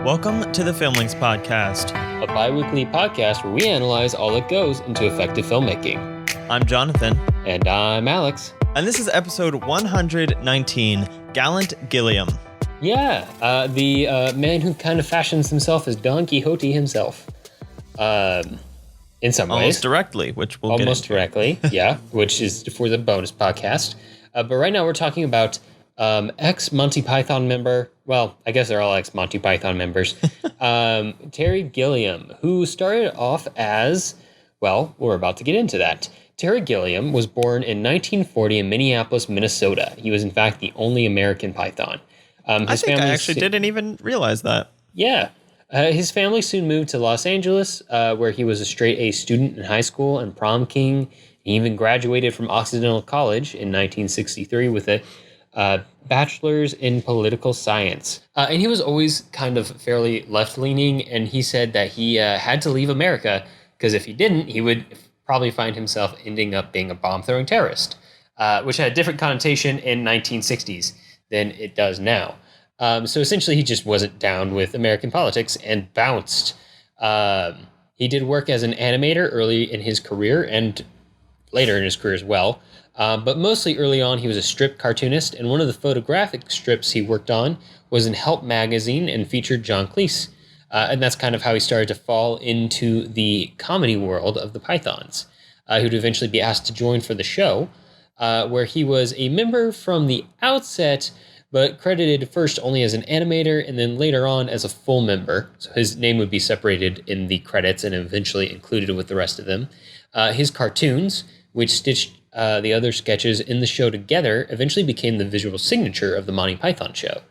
Welcome to the Filmlings podcast. A bi-weekly podcast where we analyze all that goes into effective filmmaking. I'm Jonathan. And I'm Alex. And this is episode 119, Gallant Gilliam. Yeah, the man who kind of fashions himself as Don Quixote himself. In some ways. Almost directly, which we'll Almost get into. directly, yeah, which is for the bonus podcast. But right now we're talking about ex-Monty Python member, well, I guess they're all ex-Monty Python members, Terry Gilliam, who started off as, well, we're about to get into that. Terry Gilliam was born in 1940 in Minneapolis, Minnesota. He was, in fact, the only American Python. I actually didn't even realize that. Yeah. His family soon moved to Los Angeles, where he was a straight-A student in high school and prom king. He even graduated from Occidental College in 1963 with a bachelor's in political science. And he was always kind of fairly left-leaning, and he said that he had to leave America because if he didn't, he would probably find himself ending up being a bomb-throwing terrorist, which had a different connotation in 1960s than it does now. So essentially, he just wasn't down with American politics and bounced. He did work as an animator early in his career and later in his career as well. But mostly early on, he was a strip cartoonist, and one of the photographic strips he worked on was in Help magazine and featured John Cleese. And that's kind of how he started to fall into the comedy world of the Pythons, who'd eventually be asked to join for the show, where he was a member from the outset, but credited first only as an animator and then later on as a full member. So his name would be separated in the credits and eventually included with the rest of them. His cartoons, which stitched the other sketches in the show together, eventually became the visual signature of the Monty Python show.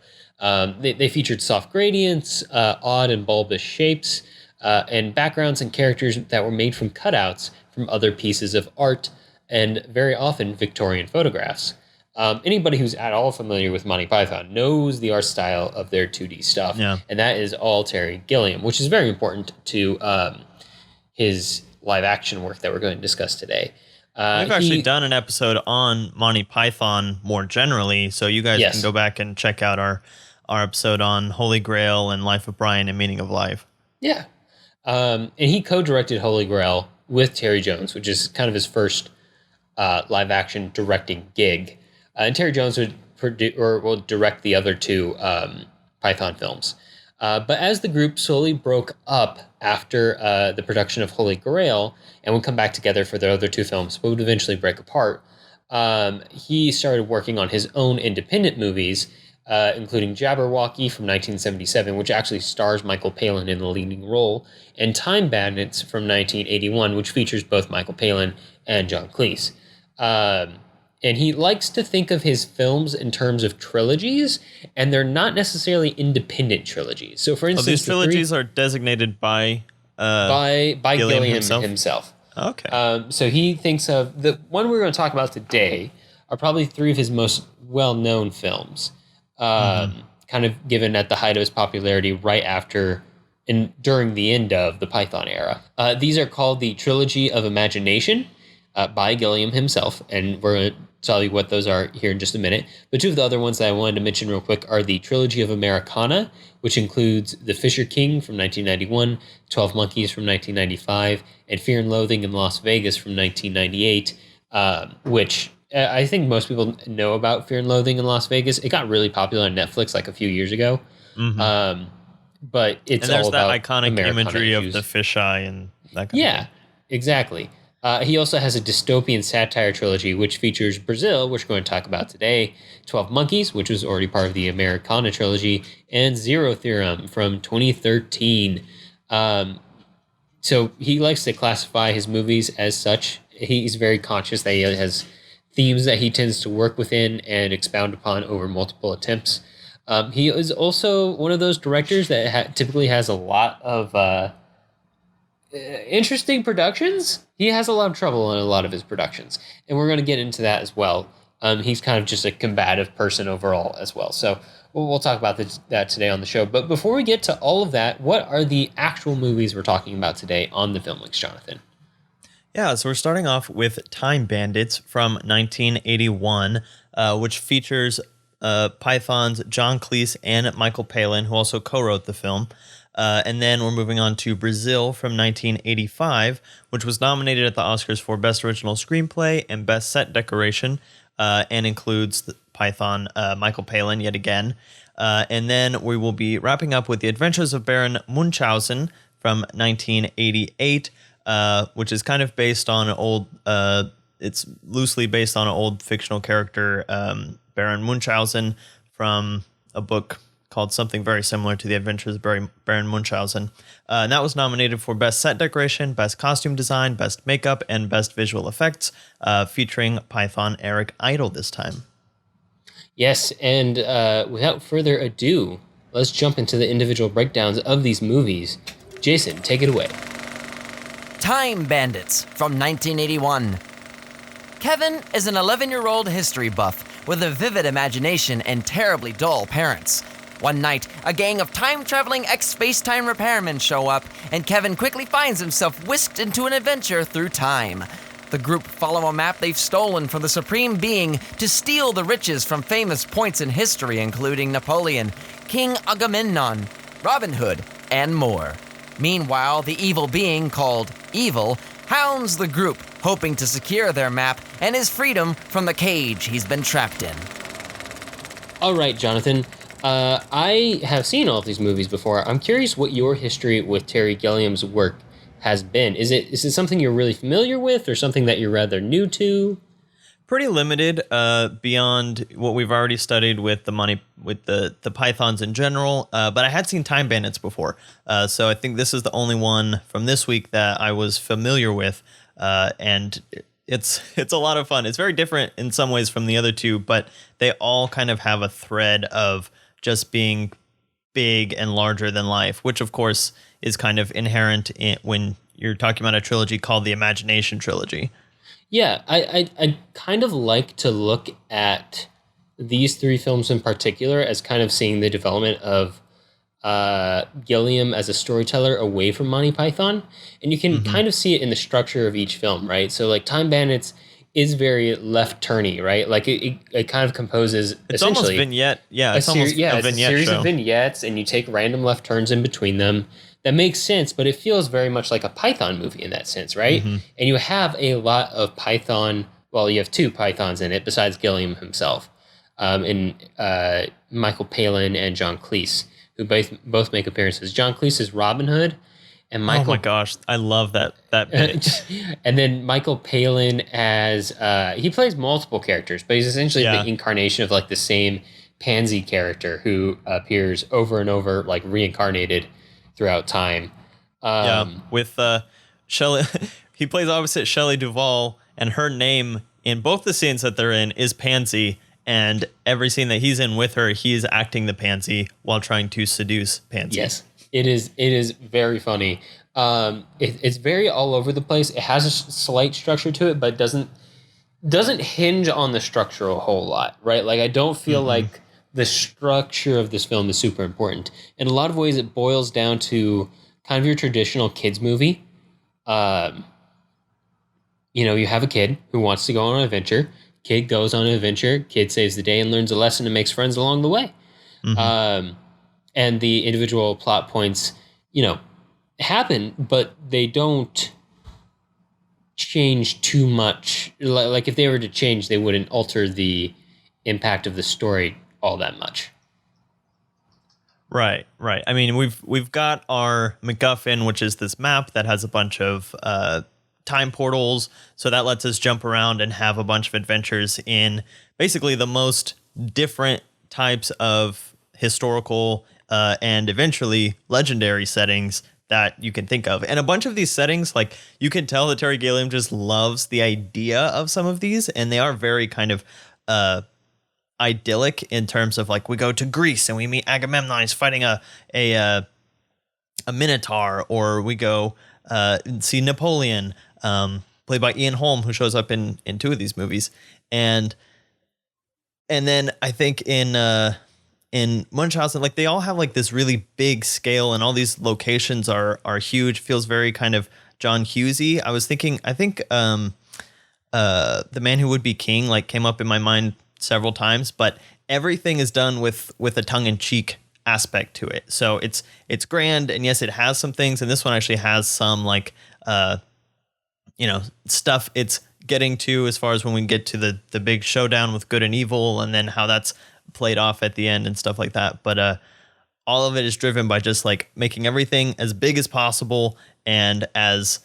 They featured soft gradients, odd and bulbous shapes, and backgrounds and characters that were made from cutouts from other pieces of art and very often Victorian photographs. Anybody who's at all familiar with Monty Python knows the art style of their 2D stuff, and that is all Terry Gilliam, which is very important to his live-action work that we're going to discuss today. We've actually done an episode on Monty Python more generally, so you guys can go back and check out our episode on Holy Grail and Life of Brian and Meaning of Life. Yeah. And he co-directed Holy Grail with Terry Jones, which is kind of his first live-action directing gig. And Terry Jones would will direct the other two Python films. But as the group slowly broke up after the production of Holy Grail and would come back together for their other two films, but would eventually break apart, he started working on his own independent movies, including Jabberwocky from 1977, which actually stars Michael Palin in the leading role, and Time Bandits from 1981, which features both Michael Palin and John Cleese. And he likes to think of his films in terms of trilogies, and they're not necessarily independent trilogies. So, for instance, these trilogies are designated by Gilliam himself. Okay. So he thinks of the one we're going to talk about today are probably three of his most well-known films, kind of given at the height of his popularity right after and during the end of the Python era. These are called the Trilogy of Imagination by Gilliam himself, and we're going to tell you what those are here in just a minute. But two of the other ones that I wanted to mention real quick are the Trilogy of Americana, which includes The Fisher King from 1991, 12 Monkeys from 1995, and Fear and Loathing in Las Vegas from 1998, which I think most people know about Fear and Loathing in Las Vegas. It got really popular on Netflix like a few years ago. But it's all about that iconic Americana imagery issues. of the fisheye and that kind of thing. Yeah, exactly. He also has a dystopian satire trilogy, which features Brazil, which we're going to talk about today, 12 Monkeys, which was already part of the Americana trilogy, and Zero Theorem from 2013. So he likes to classify his movies as such. He's very conscious that he has themes that he tends to work within and expound upon over multiple attempts. He is also one of those directors that typically has a lot of interesting productions. He has a lot of trouble in a lot of his productions, and we're going to get into that as well. He's kind of just a combative person overall as well. So we'll talk about that today on the show. But before we get to all of that, what are the actual movies we're talking about today on the Filmlings, Jonathan? Yeah, so we're starting off with Time Bandits from 1981, which features Python's John Cleese and Michael Palin, who also co-wrote the film. And then we're moving on to Brazil from 1985, which was nominated at the Oscars for Best Original Screenplay and Best Set Decoration, and includes the Python, Michael Palin yet again. And then we will be wrapping up with The Adventures of Baron Munchausen from 1988, which is kind of based on an old, it's loosely based on an old fictional character, Baron Munchausen, from a book called something very similar to The Adventures of Baron Munchausen. And that was nominated for Best Set Decoration, Best Costume Design, Best Makeup, and Best Visual Effects, featuring Python Eric Idle this time. Yes, and without further ado, let's jump into the individual breakdowns of these movies. Jason, take it away. Time Bandits from 1981. Kevin is an 11-year-old history buff with a vivid imagination and terribly dull parents. One night, a gang of time-traveling ex-space-time repairmen show up, and Kevin quickly finds himself whisked into an adventure through time. The group follow a map they've stolen from the Supreme Being to steal the riches from famous points in history, including Napoleon, King Agamemnon, Robin Hood, and more. Meanwhile, the evil being, called Evil, hounds the group, hoping to secure their map and his freedom from the cage he's been trapped in. All right, Jonathan. I have seen all of these movies before. I'm curious what your history with Terry Gilliam's work has been. Is it something you're really familiar with, or something that you're rather new to? Pretty limited, beyond what we've already studied with the Pythons in general. But I had seen Time Bandits before, so I think this is the only one from this week that I was familiar with, and it's a lot of fun. It's very different in some ways from the other two, but they all kind of have a thread of just being big and larger than life, which of course is kind of inherent when you're talking about a trilogy called the Imagination Trilogy. Yeah, I kind of like to look at these three films in particular as kind of seeing the development of Gilliam as a storyteller away from Monty Python. And you can kind of see it in the structure of each film, right? So like Time Bandits is very left-turny, right? Like it kind of composes it's almost vignette. Yeah, it's almost a vignette series show. Of vignettes, and you take random left turns in between them. That makes sense, but it feels very much like a Python movie in that sense, right? And you have a lot of Python. Well, you have two Pythons in it besides Gilliam himself, and Michael Palin and John Cleese, who both make appearances. John Cleese is Robin Hood, and Michael. Oh my gosh, I love that bit. And then Michael Palin as he plays multiple characters, but he's essentially the incarnation of like the same pansy character who appears over and over, like reincarnated throughout time. With Shelley, he plays opposite Shelley Duvall, and her name in both the scenes that they're in is Pansy, and every scene that he's in with her, he is acting the Pansy while trying to seduce Pansy. Yes, it is very funny. It's very all over the place. It has a slight structure to it, but doesn't hinge on the structure a whole lot, right? Like I don't feel like the structure of this film is super important. In a lot of ways, it boils down to kind of your traditional kids movie. You have a kid who wants to go on an adventure. Kid goes on an adventure. Kid saves the day and learns a lesson and makes friends along the way. And the individual plot points, happen, but they don't change too much. Like if they were to change, they wouldn't alter the impact of the story all that much. Right. I mean, we've got our MacGuffin, which is this map that has a bunch of time portals, so that lets us jump around and have a bunch of adventures in basically the most different types of historical and eventually legendary settings that you can think of. And a bunch of these settings, like you can tell that Terry Gilliam just loves the idea of some of these, and they are very kind of idyllic in terms of like we go to Greece and we meet Agamemnon, he's fighting a minotaur, or we go and see Napoleon, played by Ian Holm, who shows up in two of these movies, and then I think in Munchausen, like they all have like this really big scale, and all these locations are huge. Feels very kind of John Hughesy. I think The Man Who Would Be King like came up in my mind several times, but everything is done with a tongue-in-cheek aspect to it. So it's grand, and yes, it has some things, and this one actually has some like stuff it's getting to as far as when we get to the big showdown with good and evil, and then how that's played off at the end and stuff like that. But all of it is driven by just like making everything as big as possible and as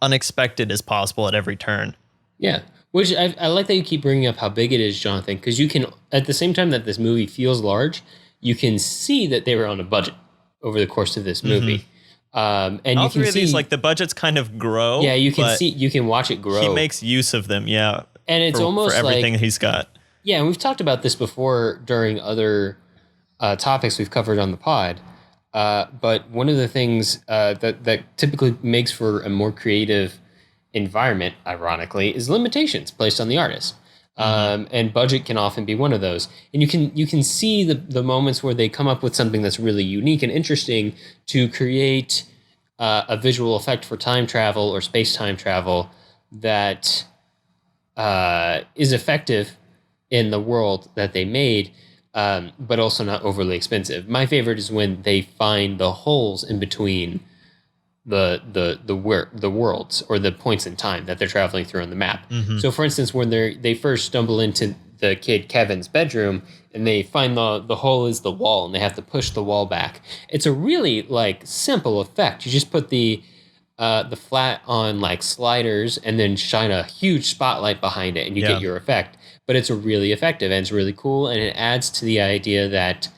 unexpected as possible at every turn. Yeah. Which I like that you keep bringing up how big it is, Jonathan, because you can, at the same time that this movie feels large, you can see that they were on a budget over the course of this movie. And all you three can of see, these, like the budgets kind of grow. Yeah, you can watch it grow. He makes use of them, yeah. And it's almost for everything like, he's got. Yeah, and we've talked about this before during other topics we've covered on the pod. But one of the things that typically makes for a more creative environment, ironically, is limitations placed on the artist. And budget can often be one of those. And you can see the moments where they come up with something that's really unique and interesting to create a visual effect for time travel or space-time travel that is effective in the world that they made, but also not overly expensive. My favorite is when they find the holes in between the worlds or the points in time that they're traveling through on the map. So for instance, when they first stumble into the kid Kevin's bedroom and they find the hole is the wall and they have to push the wall back. It's a really like simple effect. You just put the flat on like sliders and then shine a huge spotlight behind it and you get your effect. But it's really effective and it's really cool, and it adds to the idea that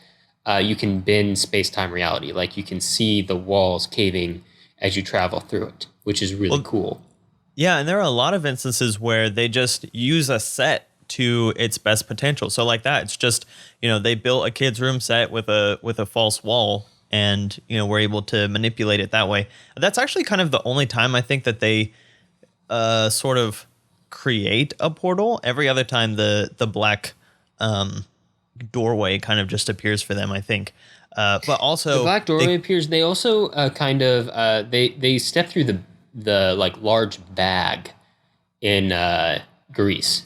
you can bend space-time reality. Like you can see the walls caving as you travel through it, which is really cool. Yeah, and there are a lot of instances where they just use a set to its best potential. So like that, it's just, they built a kid's room set with a false wall, and, we're able to manipulate it that way. That's actually kind of the only time I think that they sort of create a portal. Every other time the black doorway kind of just appears for them, I think. But also the black doorway appears. They also they step through the like large bag in Greece.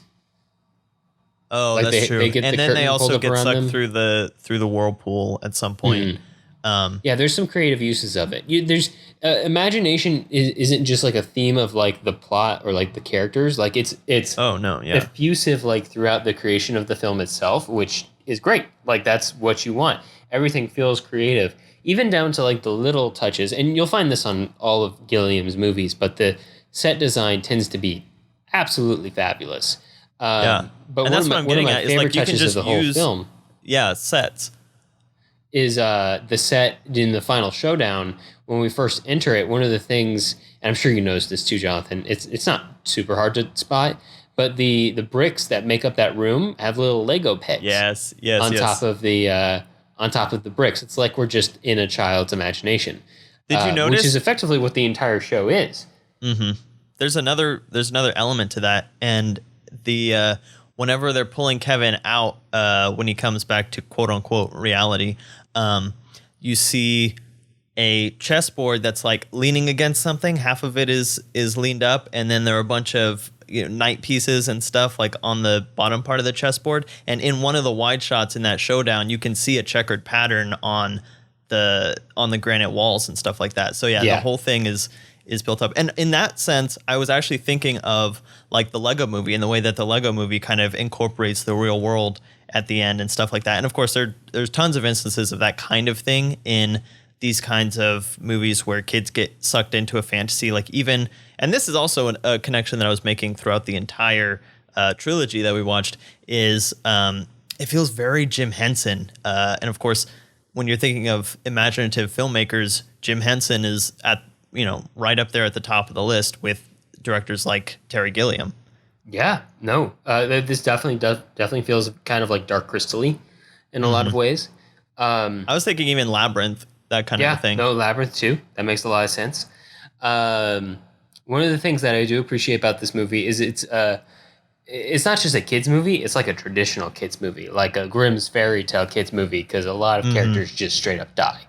Oh, like that's true. And then they also get sucked through the whirlpool at some point. Yeah, there's some creative uses of it. There's imagination isn't just like a theme of like the plot or like the characters. Like it's effusive like throughout the creation of the film itself, which is great. Like that's what you want. Everything feels creative, even down to like the little touches. And you'll find this on all of Gilliam's movies, but the set design tends to be absolutely fabulous. But and that's what I'm getting at. Is like you can just the whole use film. Yeah, sets. Is the set in the final showdown when we first enter it. One of the things, and I'm sure you noticed this too, Jonathan. It's not super hard to spot, but the bricks that make up that room have little Lego pegs. Yes. On top of the bricks. It's like we're just in a child's imagination. Did you notice? Which is effectively what the entire show is. Mm-hmm. There's another element to that, and the whenever they're pulling Kevin out when he comes back to quote unquote reality, you see a chessboard that's like leaning against something. Half of it is leaned up, and then there are a bunch of knight pieces and stuff like on the bottom part of the chessboard. And in one of the wide shots in that showdown, you can see a checkered pattern on the granite walls and stuff like that. So the whole thing is built up. And in that sense, I was actually thinking of like the Lego movie and the way that the Lego movie kind of incorporates the real world at the end and stuff like that. And of course, there's tons of instances of that kind of thing in these kinds of movies where kids get sucked into a fantasy, like even, and this is also a connection that I was making throughout the entire trilogy that we watched, is it feels very Jim Henson. And of course, when you're thinking of imaginative filmmakers, Jim Henson is at, right up there at the top of the list with directors like Terry Gilliam. Yeah, no, this definitely feels kind of like Dark Crystal-y in a lot of ways. I was thinking even Labyrinth, that kind of a thing. No, Labyrinth too. That makes a lot of sense. One of the things that I do appreciate about this movie is it's not just a kids movie. It's like a traditional kids movie, like a Grimm's fairy tale kids movie, because a lot of characters just straight up die.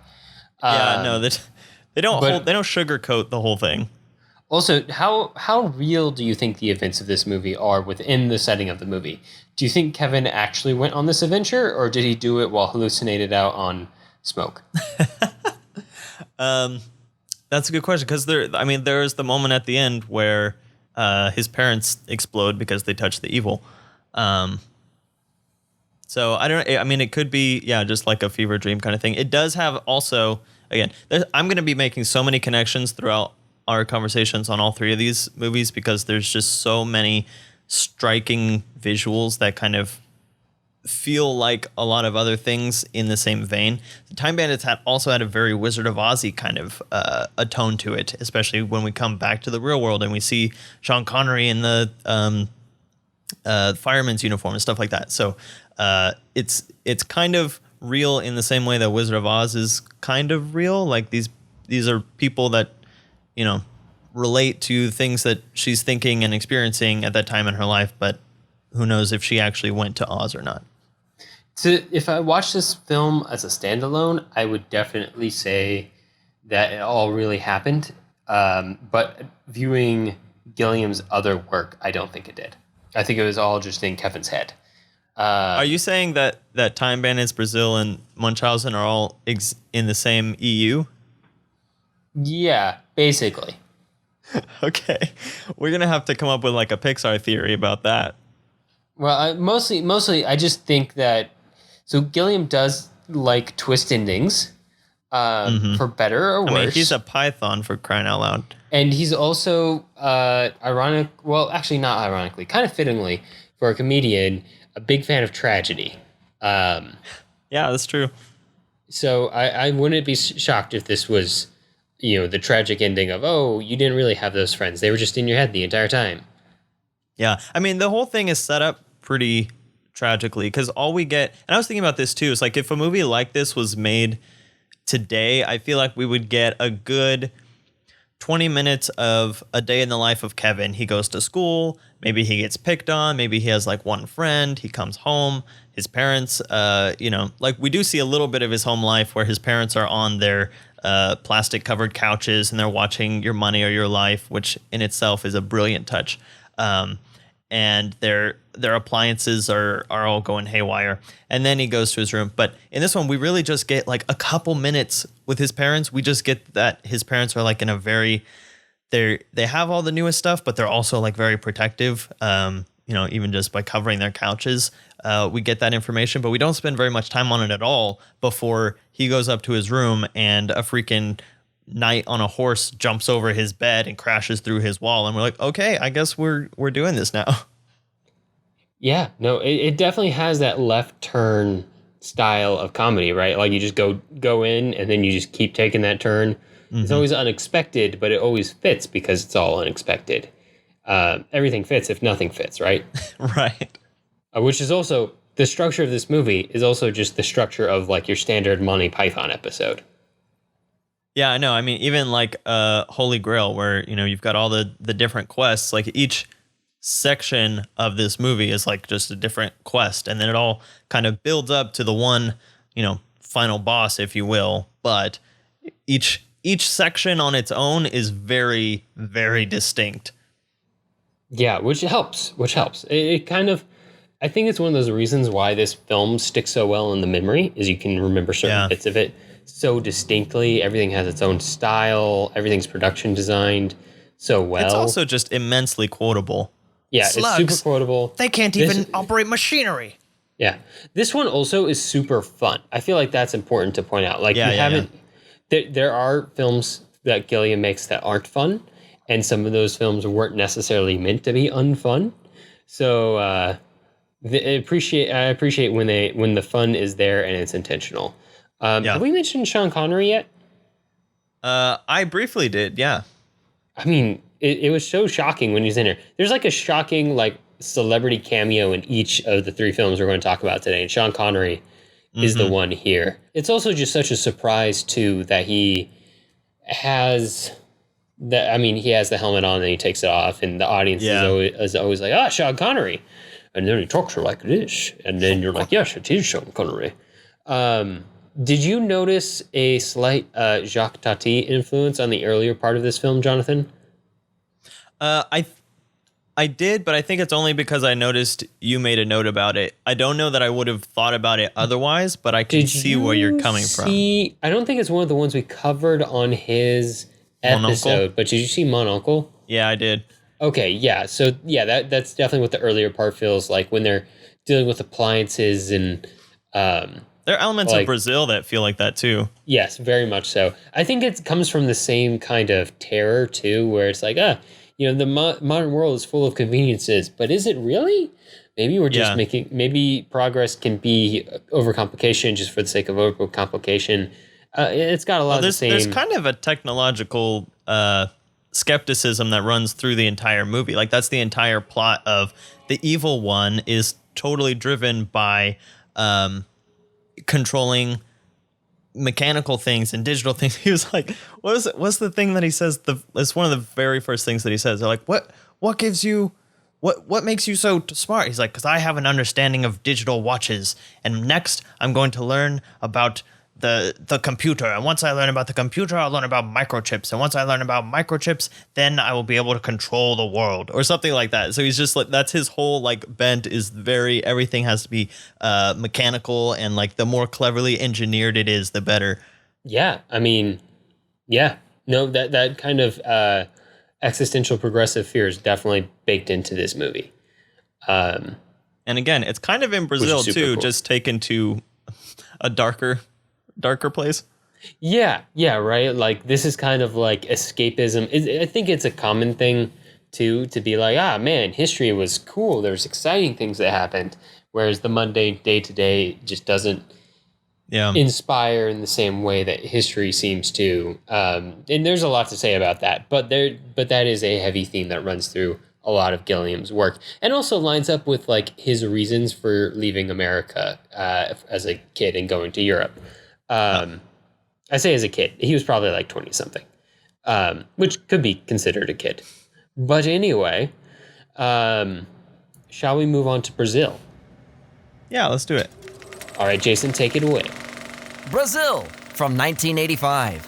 They don't sugarcoat the whole thing. Also, how real do you think the events of this movie are within the setting of the movie? Do you think Kevin actually went on this adventure, or did he do it while hallucinated out on smoke? That's a good question, because there's the moment at the end where his parents explode because they touched the evil. So I don't. I mean, it could be just like a fever dream kind of thing. It does have also, again, I'm going to be making so many connections throughout our conversations on all three of these movies, because there's just so many striking visuals that kind of feel like a lot of other things in the same vein. The Time Bandits also had a very Wizard of Ozzy kind of a tone to it, especially when we come back to the real world and we see Sean Connery in the fireman's uniform and stuff like that. So it's kind of real in the same way that Wizard of Oz is kind of real. Like these are people that, relate to things that she's thinking and experiencing at that time in her life, but who knows if she actually went to Oz or not. So if I watched this film as a standalone, I would definitely say that it all really happened. But viewing Gilliam's other work, I don't think it did. I think it was all just in Kevin's head. Are you saying that Time Bandits, Brazil, and Munchausen are all in the same EU? Yeah, basically. Okay. We're going to have to come up with like a Pixar theory about that. Well, mostly, I just think that... So Gilliam does like twist endings, for better or worse. I mean, he's a Python, for crying out loud. And he's also, kind of fittingly, for a comedian, a big fan of tragedy. Yeah, that's true. So I wouldn't be shocked if this was, the tragic ending of, oh, you didn't really have those friends. They were just in your head the entire time. Yeah, I mean, the whole thing is set up pretty tragically, because all we get, and I was thinking about this too, is like if a movie like this was made today, I feel like we would get a good 20 minutes of a day in the life of Kevin. He goes to school, maybe he gets picked on, maybe he has like one friend, he comes home, his parents, like we do see a little bit of his home life where his parents are on their plastic covered couches and they're watching Your Money or Your Life, which in itself is a brilliant touch. And their appliances are all going haywire. And then he goes to his room. But in this one, we really just get like a couple minutes with his parents. We just get that his parents are like in a very, they have all the newest stuff, but they're also like very protective. Even just by covering their couches, we get that information, but we don't spend very much time on it at all before he goes up to his room and a freaking knight on a horse jumps over his bed and crashes through his wall, and we're like, okay, I guess we're doing this now. Yeah, no, it definitely has that left turn style of comedy, right? Like you just go in and then you just keep taking that turn. Mm-hmm. It's always unexpected, but it always fits because it's all unexpected. Everything fits if nothing fits, right? Right. Which is also the structure of this movie is also just the structure of like your standard Monty Python episode. Yeah, I know. I mean, even like Holy Grail, where, you've got all the different quests, like each section of this movie is like just a different quest. And then it all kind of builds up to the one, final boss, if you will. But each section on its own is very, very distinct. Yeah, which helps. It kind of, I think it's one of those reasons why this film sticks so well in the memory is you can remember certain bits of it so distinctly. Everything has its own style. Everything's production designed so well. It's also just immensely quotable. Yeah, Slugs, it's super quotable. They can't even operate machinery. Yeah. This one also is super fun. I feel like that's important to point out. Like there are films that Gilliam makes that aren't fun, and some of those films weren't necessarily meant to be unfun. So I appreciate when the fun is there and it's intentional. Have we mentioned Sean Connery yet? I briefly did, yeah. I mean, it was so shocking when he's in here. There's like a shocking like celebrity cameo in each of the three films we're going to talk about today, and Sean Connery is the one here. It's also just such a surprise too that he has the helmet on and he takes it off, and the audience is always like, Sean Connery, and then he talks like this, and then you're like, yes, it is Sean Connery. Did you notice a slight Jacques Tati influence on the earlier part of this film, Jonathan? I did, but I think it's only because I noticed you made a note about it. I don't know that I would have thought about it otherwise, but I can see where you're coming from. I don't think it's one of the ones we covered on his episode, but did you see Mon Uncle? Yeah, I did. Okay, yeah. So yeah, that's definitely what the earlier part feels like when they're dealing with appliances and there are elements of Brazil that feel like that too. Yes, very much so. I think it comes from the same kind of terror too, where it's like, the modern world is full of conveniences, but is it really? Maybe we're just maybe progress can be overcomplication just for the sake of overcomplication. It's got a lot of the same. There's kind of a technological skepticism that runs through the entire movie. Like that's the entire plot of the evil one is totally driven by controlling mechanical things and digital things. He was like, what's the thing that he says? It's one of the very first things that he says. They're like, what gives you, what makes you so smart? He's like, because I have an understanding of digital watches, and next I'm going to learn about the computer, and once I learn about the computer, I'll learn about microchips, and once I learn about microchips, then I will be able to control the world, or something like that. So he's just like, that's his whole like bent, is everything has to be mechanical, and like the more cleverly engineered it is, the better. Yeah, I mean, yeah, no, that kind of existential progressive fear is definitely baked into this movie. And again, it's kind of in Brazil too, cool. Just taken to a darker place. Yeah, right. Like this is kind of like escapism. I think it's a common thing too, to be like, man, history was cool. There's exciting things that happened. Whereas the mundane day-to-day just doesn't inspire in the same way that history seems to. And there's a lot to say about that. But that is a heavy theme that runs through a lot of Gilliam's work, and also lines up with like his reasons for leaving America as a kid and going to Europe. I say as a kid, he was probably like 20 something, which could be considered a kid. But anyway, shall we move on to Brazil? Yeah, let's do it. All right, Jason, take it away. Brazil from 1985.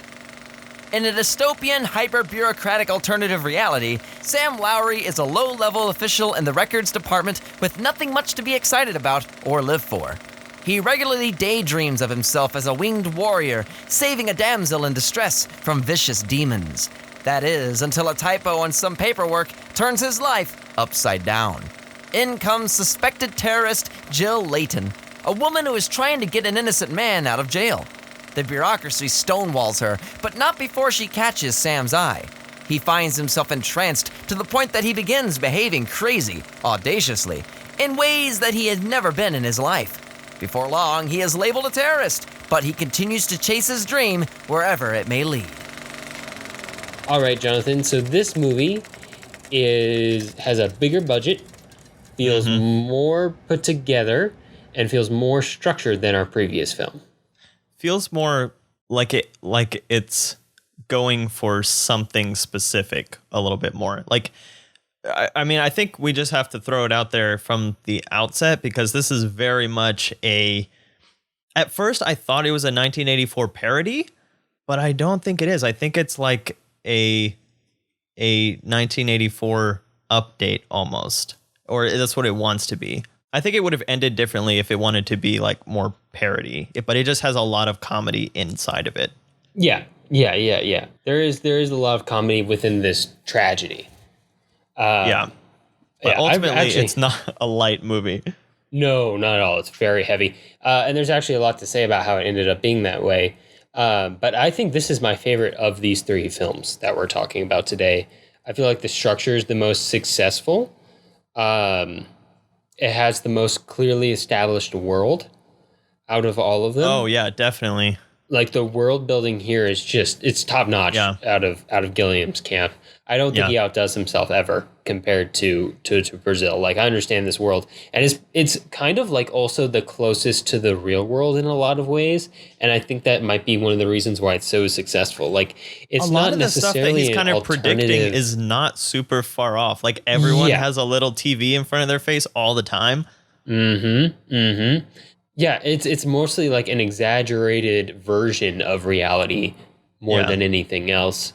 In a dystopian, hyper-bureaucratic alternative reality, Sam Lowry is a low-level official in the records department with nothing much to be excited about or live for. He regularly daydreams of himself as a winged warrior, saving a damsel in distress from vicious demons. That is, until a typo on some paperwork turns his life upside down. In comes suspected terrorist Jill Layton, a woman who is trying to get an innocent man out of jail. The bureaucracy stonewalls her, but not before she catches Sam's eye. He finds himself entranced to the point that he begins behaving crazy, audaciously, in ways that he had never been in his life. Before long, he is labeled a terrorist, but he continues to chase his dream wherever it may lead. All right, Jonathan. So this movie has a bigger budget, feels more put together, and feels more structured than our previous film. Feels more like it's going for something specific a little bit more. Like, I mean, I think we just have to throw it out there from the outset, because this is very much at first I thought it was a 1984 parody, but I don't think it is. I think it's like a 1984 update almost, or that's what it wants to be. I think it would have ended differently if it wanted to be like more parody, but it just has a lot of comedy inside of it. Yeah. There is a lot of comedy within this tragedy. But ultimately, it's not a light movie. No, not at all. It's very heavy. And there's actually a lot to say about how it ended up being that way. But I think this is my favorite of these three films that we're talking about today. I feel like the structure is the most successful. It has the most clearly established world out of all of them. Oh, yeah, definitely. Like the world building here is it's top notch out of Gilliam's camp. I don't think he outdoes himself ever compared to Brazil. Like, I understand this world, and it's kind of like also the closest to the real world in a lot of ways. And I think that might be one of the reasons why it's so successful. Like, it's a lot not of the stuff that he's kind of predicting is not super far off. Like, everyone has a little TV in front of their face all the time. Yeah, it's mostly like an exaggerated version of reality more than anything else,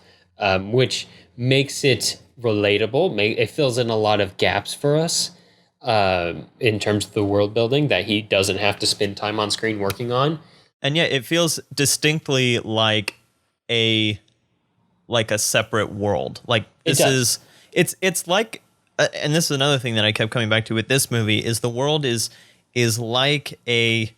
which makes it relatable. It fills in a lot of gaps for us in terms of the world building that he doesn't have to spend time on screen working on. And yet it feels distinctly like a separate world. Like this is it's like and this is another thing that I kept coming back to with this movie is the world is like a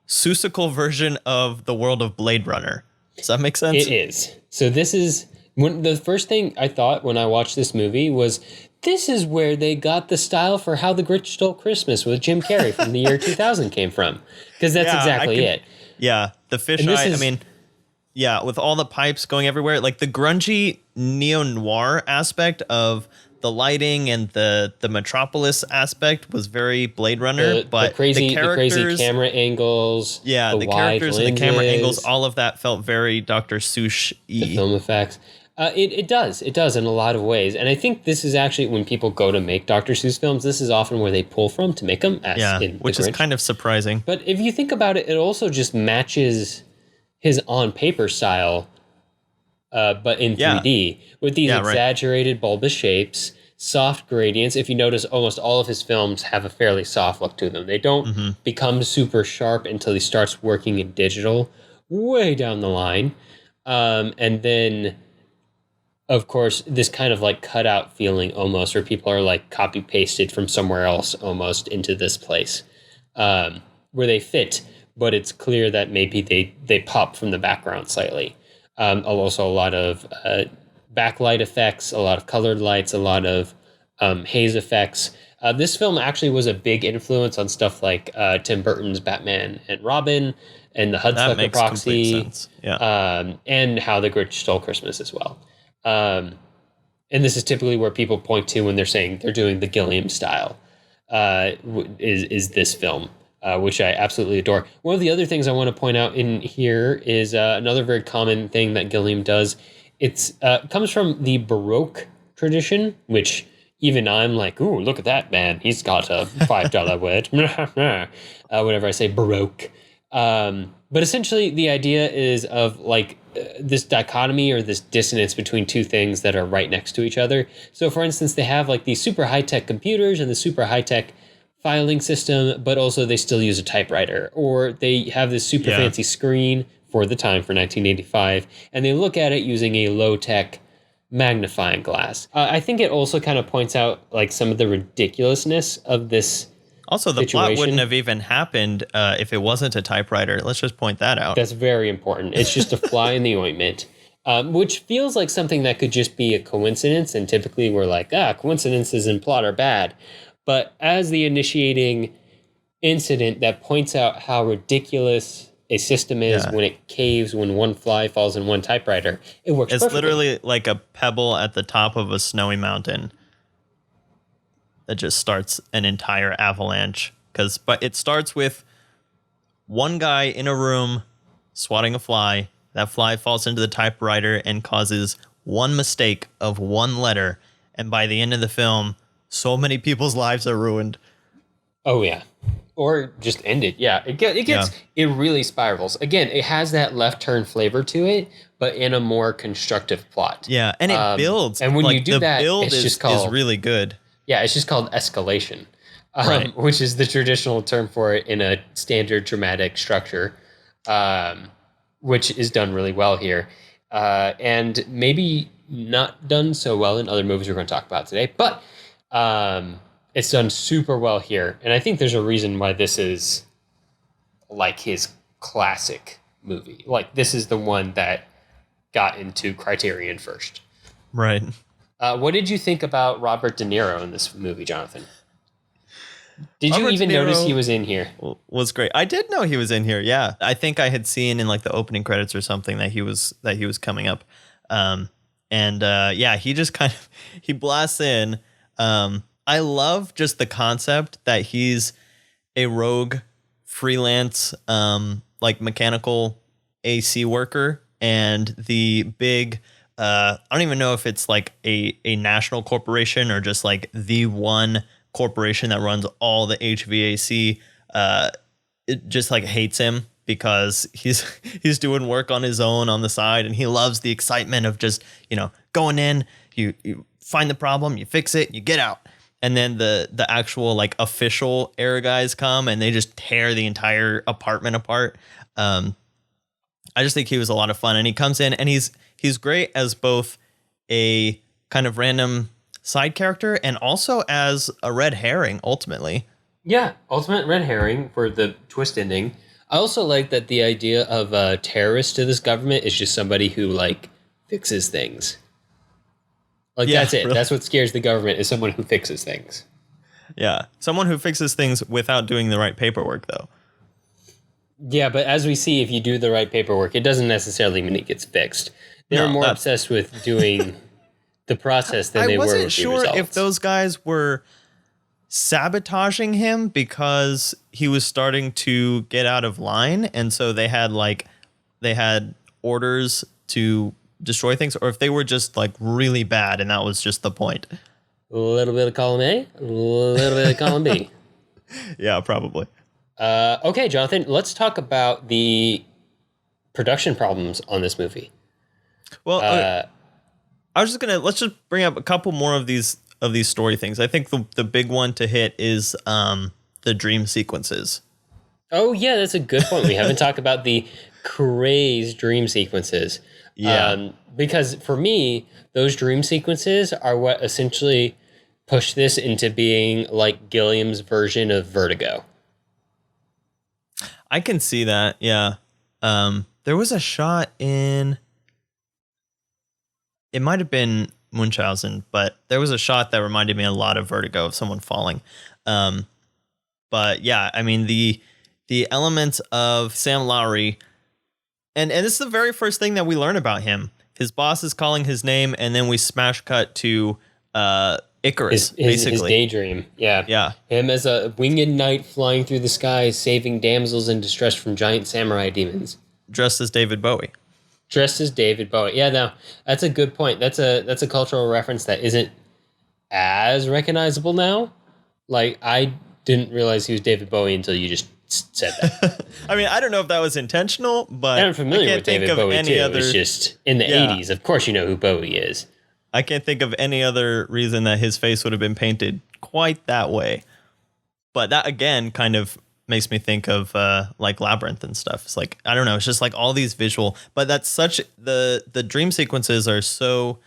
Seussical version of the world of Blade Runner. Does that make sense? It is. So this is the first thing I thought when I watched this movie was this is where they got the style for How the Grinch Stole Christmas with Jim Carrey from the year 2000 came from. Because that's exactly it. Yeah, the fisheye, with all the pipes going everywhere, like the grungy neo-noir aspect of the lighting and the Metropolis aspect was very Blade Runner, but the crazy camera angles, the characters and the camera angles, all of that felt very Dr. Seuss-y. The film effects. It does in a lot of ways. And I think this is actually, when people go to make Dr. Seuss films, this is often where they pull from to make them, which is kind of surprising. But if you think about it, it also just matches his on-paper style, but in 3D, with these exaggerated bulbous shapes, soft gradients. If you notice, almost all of his films have a fairly soft look to them. They don't become super sharp until he starts working in digital way down the line. And then, of course, this kind of like cutout feeling almost, where people are like copy pasted from somewhere else almost into this place, where they fit, but it's clear that maybe they pop from the background slightly. Also a lot of backlight effects, a lot of colored lights, a lot of haze effects. This film actually was a big influence on stuff like Tim Burton's Batman and Robin and the Hudsucker Proxy, and How the Grinch Stole Christmas as well. And this is typically where people point to when they're saying they're doing the Gilliam style, is this film, which I absolutely adore. One of the other things I want to point out in here is another very common thing that Gilliam does. It's comes from the Baroque tradition, which even I'm like, ooh, look at that man. He's got a $5 word. Whenever I say Baroque. But essentially the idea is of like this dichotomy or this dissonance between two things that are right next to each other. So for instance, they have like these super high-tech computers and the super high-tech filing system, but also they still use a typewriter, or they have this super fancy screen for the time, for 1985, and they look at it using a low-tech magnifying glass. I think it also kind of points out like some of the ridiculousness of this. Also, the plot wouldn't have even happened if it wasn't a typewriter. Let's just point that out. That's very important. It's just a fly in the ointment, which feels like something that could just be a coincidence. And typically we're like, coincidences in plot are bad. But as the initiating incident that points out how ridiculous a system is when it caves, when one fly falls in one typewriter, it works perfectly. It's literally like a pebble at the top of a snowy mountain that just starts an entire avalanche. But it starts with one guy in a room swatting a fly. That fly falls into the typewriter and causes one mistake of one letter. And by the end of the film, so many people's lives are ruined. Oh, yeah. Or just ended. Yeah. It really spirals. Again, it has that left turn flavor to it, but in a more constructive plot. Yeah. And it builds. And when you do that, it's just called, is really good. Yeah, it's just called escalation, which is the traditional term for it in a standard dramatic structure, which is done really well here. And maybe not done so well in other movies we're going to talk about today, but it's done super well here. And I think there's a reason why this is like his classic movie. Like, this is the one that got into Criterion first. Right. What did you think about Robert De Niro in this movie, Jonathan? Did you even notice he was in here? Was great. I did know he was in here. Yeah, I think I had seen in like the opening credits or something that he was coming up. He just kind of he blasts in. I love just the concept that he's a rogue freelance like mechanical AC worker, and the big. I don't even know if it's like a national corporation or just like the one corporation that runs all the HVAC. It just like hates him because he's doing work on his own on the side, and he loves the excitement of just, going in, you find the problem, you fix it, you get out. And then the actual like official air guys come and they just tear the entire apartment apart. I just think he was a lot of fun, and he comes in and he's great as both a kind of random side character and also as a red herring ultimately. Yeah, ultimate red herring for the twist ending. I also like that the idea of a terrorist to this government is just somebody who like fixes things. Like, Yeah, that's it. really. That's what scares the government, is someone who fixes things. Yeah. Someone who fixes things without doing the right paperwork, though. Yeah, but as we see, if you do the right paperwork, it doesn't necessarily mean it gets fixed. They're No, more that's- obsessed with doing the process than they were with wasn't the sure results. if those guys were sabotaging him because he was starting to get out of line, and so they had orders to destroy things, or if they were just like really bad and that was just the point. A little bit of column A, a little bit of column B. Yeah, probably. Okay, Jonathan, let's talk about the production problems on this movie. Well, I was just let's just bring up a couple more of these story things. I think the big one to hit is the dream sequences. Oh, yeah, that's a good point. We haven't talked about the crazed dream sequences. Yeah. Because for me, those dream sequences are what essentially push this into being like Gilliam's version of Vertigo. I can see that. Yeah. There was a shot in, it might have been Munchausen, but there was a shot that reminded me a lot of Vertigo, of someone falling. But yeah, I mean, the elements of Sam Lowry, and this is the very first thing that we learn about him. His boss is calling his name, and then we smash cut to Icarus, His basically. daydream. Yeah. Yeah. Him as a winged knight flying through the sky, saving damsels in distress from giant samurai demons. Dressed as David Bowie. Dressed as David Bowie. Yeah, no, that's a good point. That's a cultural reference that isn't as recognizable now. Like, I didn't realize he was David Bowie until you just said that. I mean, I don't know if that was intentional, but I'm familiar with David Bowie too. It's just in the Yeah. 80s. Of course, you know who Bowie is. I can't think of any other reason that his face would have been painted quite that way. But that, again, kind of makes me think of like Labyrinth and stuff. It's like, I don't know, it's just like all these visual, but that's such, the dream sequences are so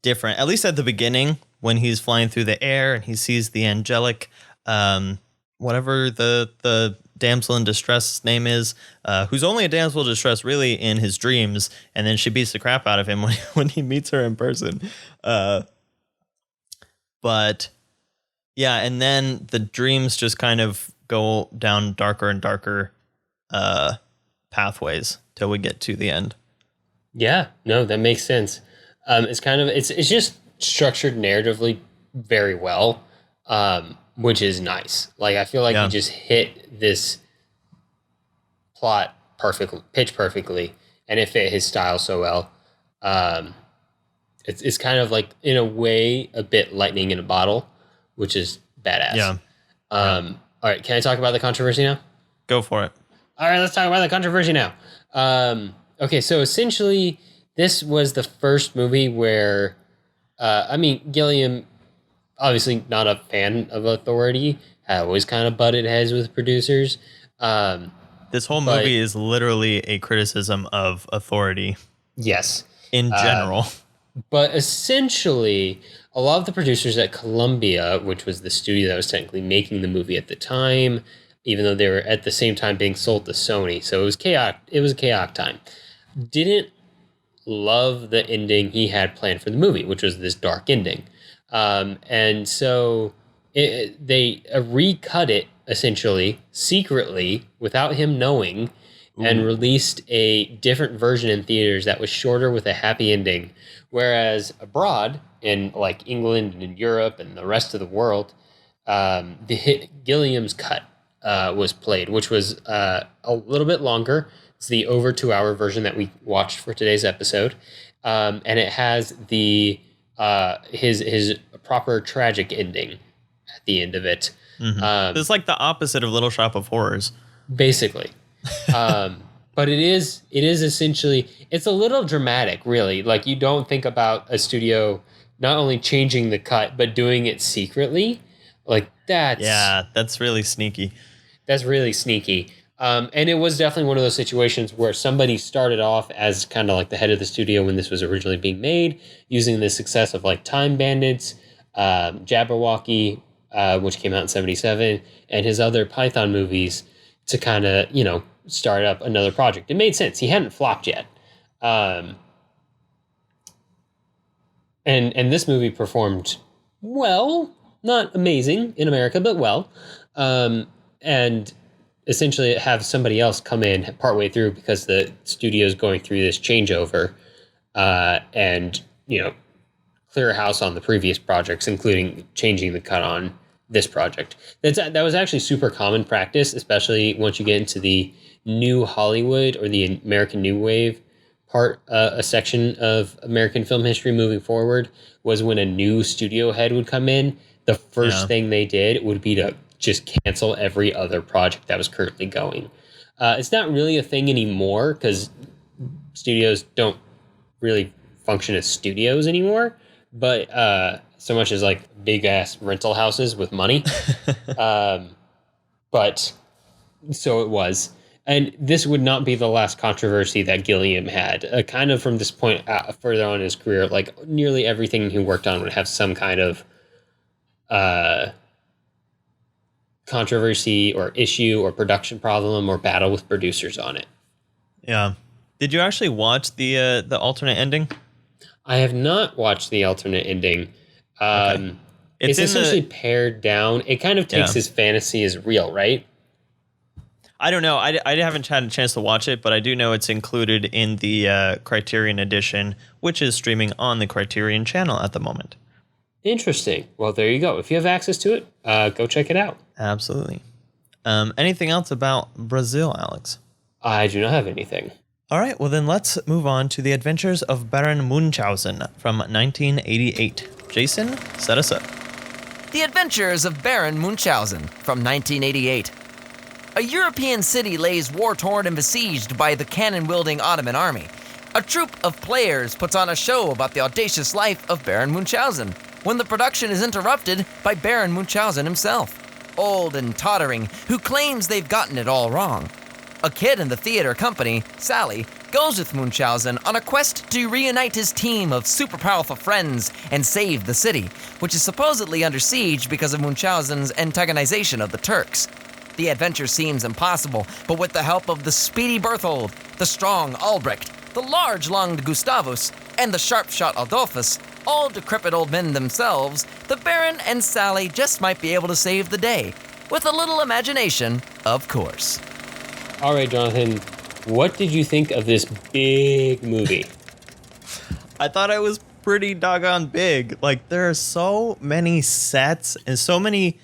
different, at least at the beginning when he's flying through the air and he sees the angelic, whatever the damsel in distress name is, who's only a damsel in distress really in his dreams, and then she beats the crap out of him when he meets her in person. But yeah, and then the dreams just kind of go down darker and darker pathways till we get to the end. Yeah, no, that makes sense. It's kind of it's just structured narratively very well, which is nice. Like, I feel like he just hit this plot perfectly, pitch perfectly, and it fit his style so well. It's kind of like, in a way, a bit lightning in a bottle, which is badass. Yeah. All right, can I talk about the controversy now? Go for it. All right, let's talk about the controversy now. Okay, so essentially, this was the first movie where, Gilliam, obviously not a fan of authority, always kind of butted heads with producers. This whole movie is literally a criticism of authority. Yes. In general. But essentially, a lot of the producers at Columbia, which was the studio that was technically making the movie at the time, even though they were at the same time being sold to Sony, so it was chaotic. It was a chaotic time. Didn't love the ending he had planned for the movie, which was this dark ending, and so they recut it essentially secretly without him knowing, and released a different version in theaters that was shorter with a happy ending. Whereas abroad, in like England and in Europe and the rest of the world, Gilliam's cut was played, which was a little bit longer. It's the over 2-hour version that we watched for today's episode, and it has the his proper tragic ending at the end of it. Mm-hmm. It's like the opposite of Little Shop of Horrors, basically. But it is essentially, it's a little dramatic, really. Like, you don't think about a studio not only changing the cut, but doing it secretly. Like That's really sneaky. That's really sneaky. And it was definitely one of those situations where somebody started off as kind of like the head of the studio when this was originally being made, using the success of like Time Bandits, Jabberwocky, which came out in 1977, and his other Python movies to kind of, start up another project. It made sense. He hadn't flopped yet. And this movie performed well, not amazing in America, but well. And essentially have somebody else come in partway through because the studio's going through this changeover, and clear a house on the previous projects, including changing the cut on this project. That was actually super common practice, especially once you get into the new Hollywood or the American New Wave part, a section of American film history moving forward, was when a new studio head would come in, the first thing they did would be to just cancel every other project that was currently going. It's not really a thing anymore because studios don't really function as studios anymore, but so much as like big ass rental houses with money. But so it was. And this would not be the last controversy that Gilliam had. Kind of from this point further on in his career, like nearly everything he worked on would have some kind of controversy or issue or production problem or battle with producers on it. Yeah. Did you actually watch the alternate ending? I have not watched the alternate ending. Okay. It's essentially pared down. It kind of takes his fantasy as real, right? I don't know. I haven't had a chance to watch it, but I do know it's included in the Criterion edition, which is streaming on the Criterion channel at the moment. Interesting. Well, there you go. If you have access to it, go check it out. Absolutely. Anything else about Brazil, Alex? I do not have anything. All right, well then let's move on to The Adventures of Baron Munchausen from 1988. Jason, set us up. The Adventures of Baron Munchausen from 1988. A European city lays war-torn and besieged by the cannon-wielding Ottoman army. A troupe of players puts on a show about the audacious life of Baron Munchausen, when the production is interrupted by Baron Munchausen himself, old and tottering, who claims they've gotten it all wrong. A kid in the theater company, Sally, goes with Munchausen on a quest to reunite his team of super powerful friends and save the city, which is supposedly under siege because of Munchausen's antagonization of the Turks. The adventure seems impossible, but with the help of the speedy Berthold, the strong Albrecht, the large-lunged Gustavus, and the sharp-shot Adolphus, all decrepit old men themselves, the Baron and Sally just might be able to save the day. With a little imagination, of course. All right, Jonathan, what did you think of this big movie? I thought it was pretty doggone big. Like, there are so many sets and so many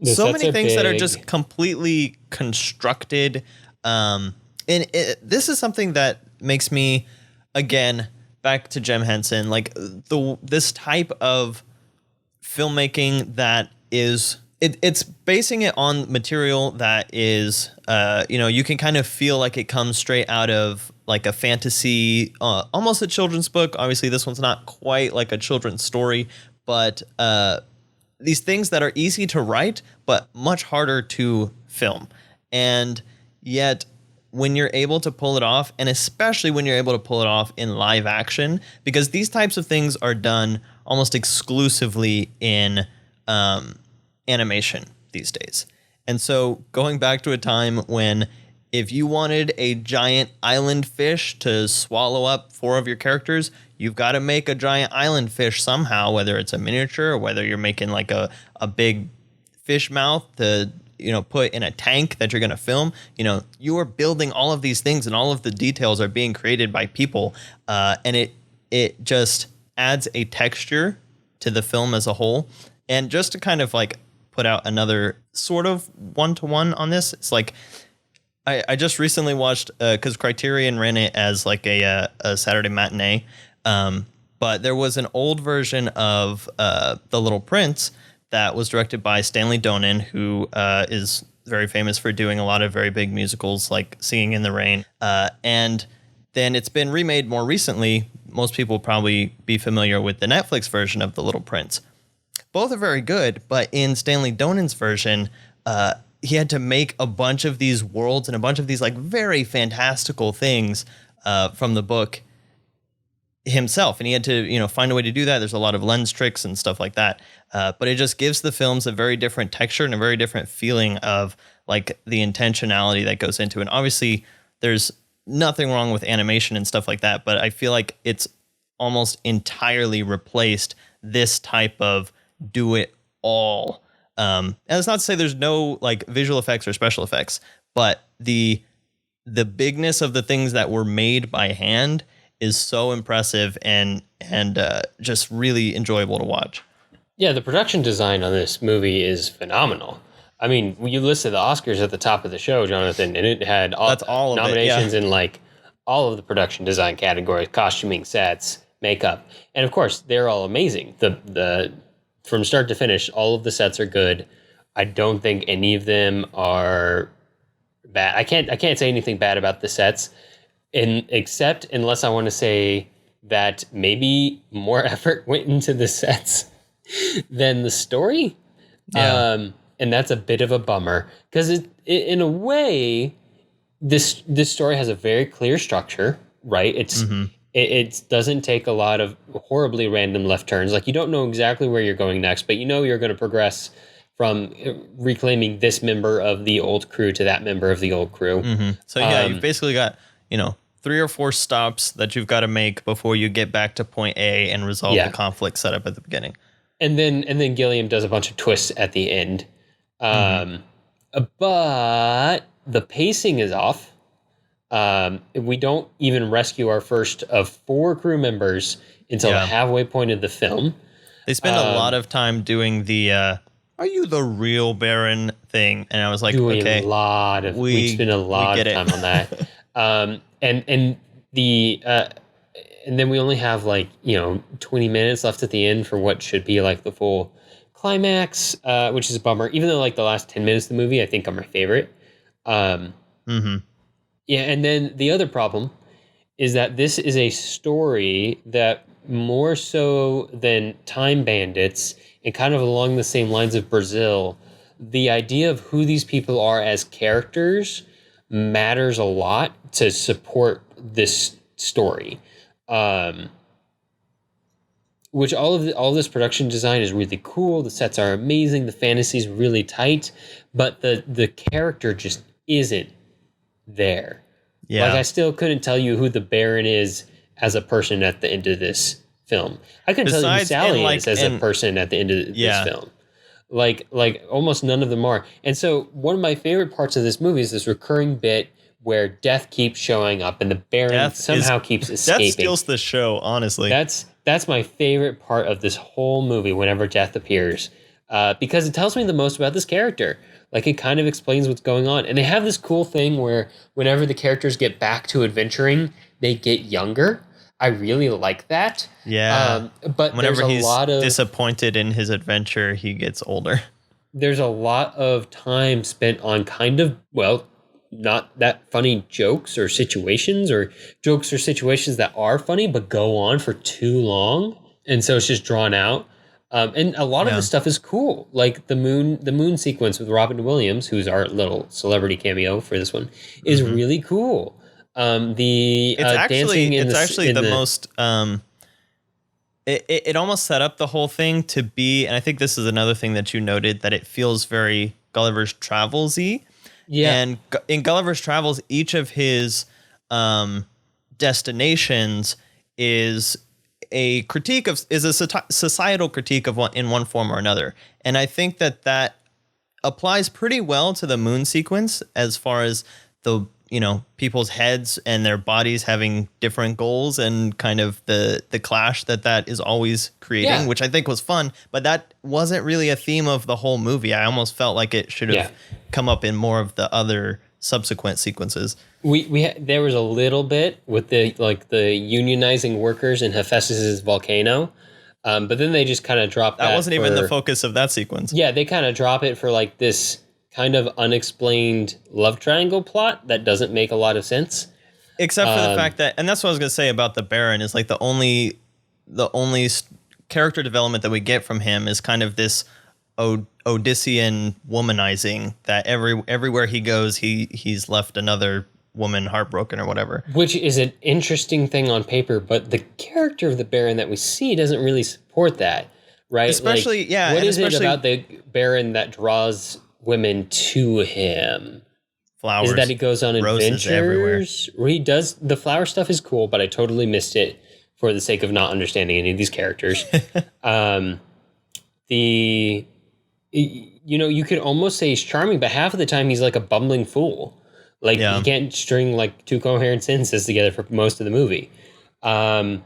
things that are just completely constructed. This is something that makes me, again, back to Jim Henson, like this type of filmmaking that is, it's basing it on material that is, you can kind of feel like it comes straight out of like a fantasy, almost a children's book. Obviously, this one's not quite like a children's story, but these things that are easy to write, but much harder to film. And yet, when you're able to pull it off, and especially when you're able to pull it off in live action, because these types of things are done almost exclusively in animation these days. And so going back to a time when if you wanted a giant island fish to swallow up 4 of your characters, you've got to make a giant island fish somehow, whether it's a miniature or whether you're making like a big fish mouth to put in a tank that you're going to film. You are building all of these things and all of the details are being created by people. And it just adds a texture to the film as a whole. And just to kind of like put out another sort of one-to-one on this, it's like, I just recently watched, because Criterion ran it as like a Saturday matinee. But there was an old version of The Little Prince that was directed by Stanley Donen, who is very famous for doing a lot of very big musicals like Singing in the Rain. And then it's been remade more recently most people will probably be familiar with the Netflix version of The Little Prince. Both are very good, but in Stanley Donen's version, he had to make a bunch of these worlds and a bunch of these like very fantastical things from the book himself, and he had to find a way to do that. There's a lot of lens tricks and stuff like that, but it just gives the films a very different texture and a very different feeling of like the intentionality that goes into it. And obviously there's nothing wrong with animation and stuff like that, but I feel like it's almost entirely replaced this type of do it all. And it's not to say there's no like visual effects or special effects, but the bigness of the things that were made by hand is so impressive and just really enjoyable to watch. Yeah, the production design on this movie is phenomenal. I mean, you listed the Oscars at the top of the show, Jonathan, and it had all nominations in like all of the production design categories: costuming, sets, makeup, and of course they're all amazing. The from start to finish, all of the sets are good. I don't think any of them are bad. I can't say anything bad about the sets, except unless I want to say that maybe more effort went into the sets than the story. Yeah. And that's a bit of a bummer because it in a way, this story has a very clear structure, right? It doesn't take a lot of horribly random left turns. Like you don't know exactly where you're going next, but you're going to progress from reclaiming this member of the old crew to that member of the old crew. Mm-hmm. So you've basically got 3 or 4 stops that you've got to make before you get back to point A and resolve the conflict set up at the beginning. And then Gilliam does a bunch of twists at the end. But the pacing is off. We don't even rescue our first of 4 crew members until the halfway point of the film. They spend a lot of time doing the "Are you the real Baron?" thing, and I was like, okay, we spend a lot of time on that. And then we only have 20 minutes left at the end for what should be like the full climax, which is a bummer. Even though the last 10 minutes of the movie I think are my favorite. Yeah, and then the other problem is that this is a story that more so than Time Bandits and kind of along the same lines of Brazil, the idea of who these people are as characters matters a lot to support this story. Which all of this production design is really cool. The sets are amazing. The fantasy's really tight, but the character just isn't there. Yeah. I still couldn't tell you who the Baron is as a person at the end of this film. I couldn't tell you who Sally is as a person at the end of this film. Like almost none of them are. And so one of my favorite parts of this movie is this recurring bit where death keeps showing up and the Baron somehow keeps escaping. Death steals the show, honestly. That's my favorite part of this whole movie whenever death appears, because it tells me the most about this character. It kind of explains what's going on. And they have this cool thing where whenever the characters get back to adventuring, they get younger. I really like that. Yeah. But whenever he's disappointed in his adventure, he gets older. There's a lot of time spent on kind of, not that funny jokes or situations or situations that are funny but go on for too long. And so it's just drawn out. And a lot of the stuff is cool. Like the moon sequence with Robin Williams, who's our little celebrity cameo for this one, is really cool. It almost set up the whole thing to be, and I think this is another thing that you noted, that it feels very Gulliver's Travels-y. Yeah. And in Gulliver's Travels, each of his destinations is a societal critique of one in one form or another. And I think that applies pretty well to the moon sequence as far as the people's heads and their bodies having different goals and kind of the clash that is always creating, which I think was fun, but that wasn't really a theme of the whole movie. I almost felt like it should have come up in more of the other subsequent sequences. There was a little bit with the unionizing workers in Hephaestus's volcano, but then they just kind of dropped that. That wasn't even the focus of that sequence. Yeah, they kind of drop it for this kind of unexplained love triangle plot that doesn't make a lot of sense. Except for the fact that, and that's what I was gonna say about the Baron, is like the only character development that we get from him is kind of this Odyssean womanizing that everywhere he goes, he's left another woman heartbroken or whatever. Which is an interesting thing on paper, but the character of the Baron that we see doesn't really support that, right? Especially, like, yeah. What is it especially about the Baron that draws women to him? flowers? Is it that he goes on roses everywhere. adventures? Where he does the flower stuff is cool, but I totally missed it for the sake of not understanding any of these characters. You could almost say he's charming, but half of the time he's like a bumbling fool. Like he can't string like two coherent sentences together for most of the movie. And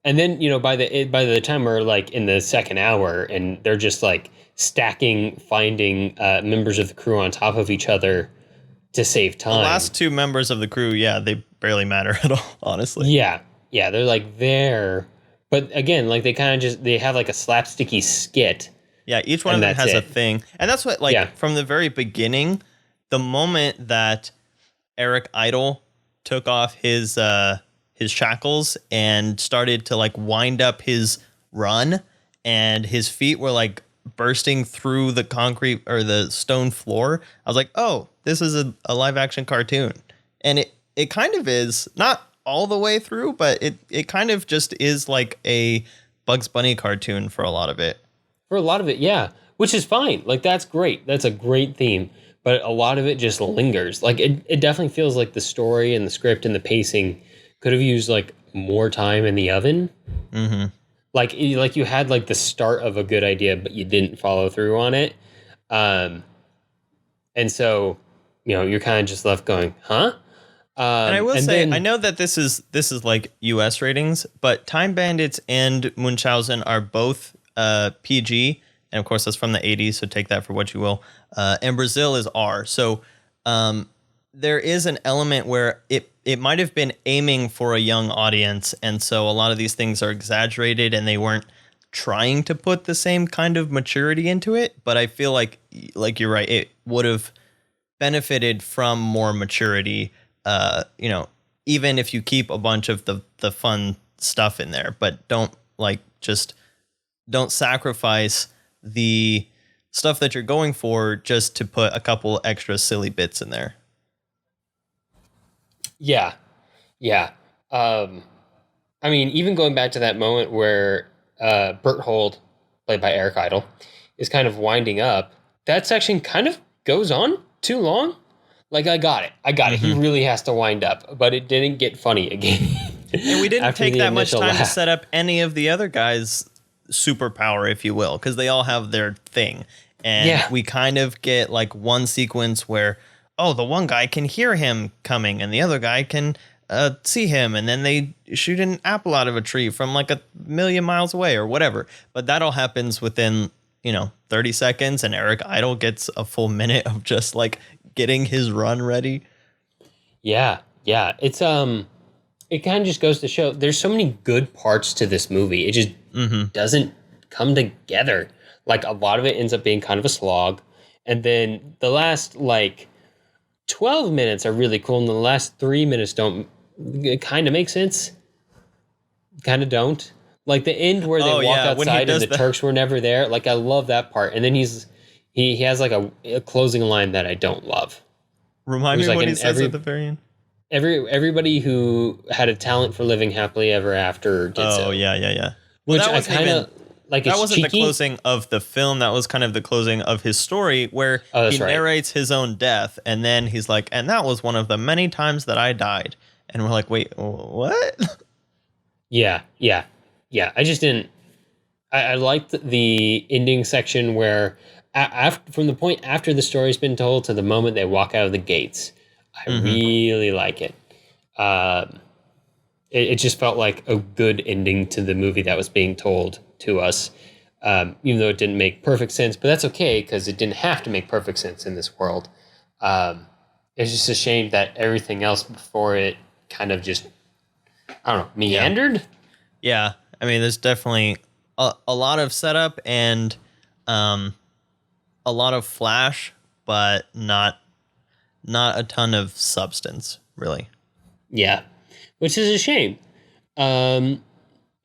then, by the time we're like in the second hour and they're just like finding members of the crew on top of each other to save time. The last two members of the crew, they barely matter at all, honestly. Yeah, they're like there. But again, like they have like a slapsticky skit. Yeah, each one of them has a thing. And that's what, from the very beginning, the moment that Eric Idle took off his shackles and started to like wind up his run, and his feet were like bursting through the concrete or the stone floor, I was like, oh, this is a live action cartoon. And it kind of is, not all the way through, but it kind of just is like a Bugs Bunny cartoon for a lot of it. For a lot of it, yeah, which is fine. Like, that's great. That's a great theme. But a lot of it just lingers. Like, it definitely feels like the story and the script and the pacing could have used, like, more time in the oven. Mm-hmm. Like you had, like, the start of a good idea, but you didn't follow through on it. And so, you're kind of just left going, huh? And I will say, I know that this is like US ratings, but Time Bandits and Munchausen are both PG, and of course that's from the 80s, so take that for what you will. And Brazil is R. So there is an element where it might have been aiming for a young audience, and so a lot of these things are exaggerated and they weren't trying to put the same kind of maturity into it. But I feel like you're right, it would have benefited from more maturity, even if you keep a bunch of the fun stuff in there, but don't sacrifice the stuff that you're going for just to put a couple extra silly bits in there. Yeah. I mean, even going back to that moment where Berthold, played by Eric Idle, is kind of winding up, that section kind of goes on too long. Like, I got it. Mm-hmm. He really has to wind up, but it didn't get funny again. And we didn't take that much time to set up any of the other guys' superpower, if you will, because they all have their thing. And we kind of get like one sequence where, the one guy can hear him coming and the other guy can see him, and then they shoot an apple out of a tree from like 1,000,000 miles away or whatever. But that all happens within 30 seconds, and Eric Idle gets a full minute of just like getting his run ready. Yeah. It's it kind of just goes to show there's so many good parts to this movie. It just doesn't come together. Like, a lot of it ends up being kind of a slog, and then the last like 12 minutes are really cool, and the last 3 minutes don't kind of make sense. Kind of don't. Like the end where they walk outside and the Turks were never there. Like, I love that part. And then he has like a closing line that I don't love. Remind me what he says at the very end. Everybody who had a talent for living happily ever after did so. Oh, yeah. Which I kind of like. That wasn't cheeky. the closing of the film. That was kind of the closing of his story, where he narrates his own death, and then he's like, "And that was one of the many times that I died." And we're like, "Wait, what?" Yeah. I just didn't. I liked the ending section where, from the point after the story's been told to the moment they walk out of the gates. I really like it. It just felt like a good ending to the movie that was being told to us, even though it didn't make perfect sense. But that's okay, because it didn't have to make perfect sense in this world. It's just a shame that everything else before it kind of just, I don't know, meandered. Yeah. I mean, there's definitely a lot of setup and a lot of flash, but not a ton of substance, really. Yeah, which is a shame. And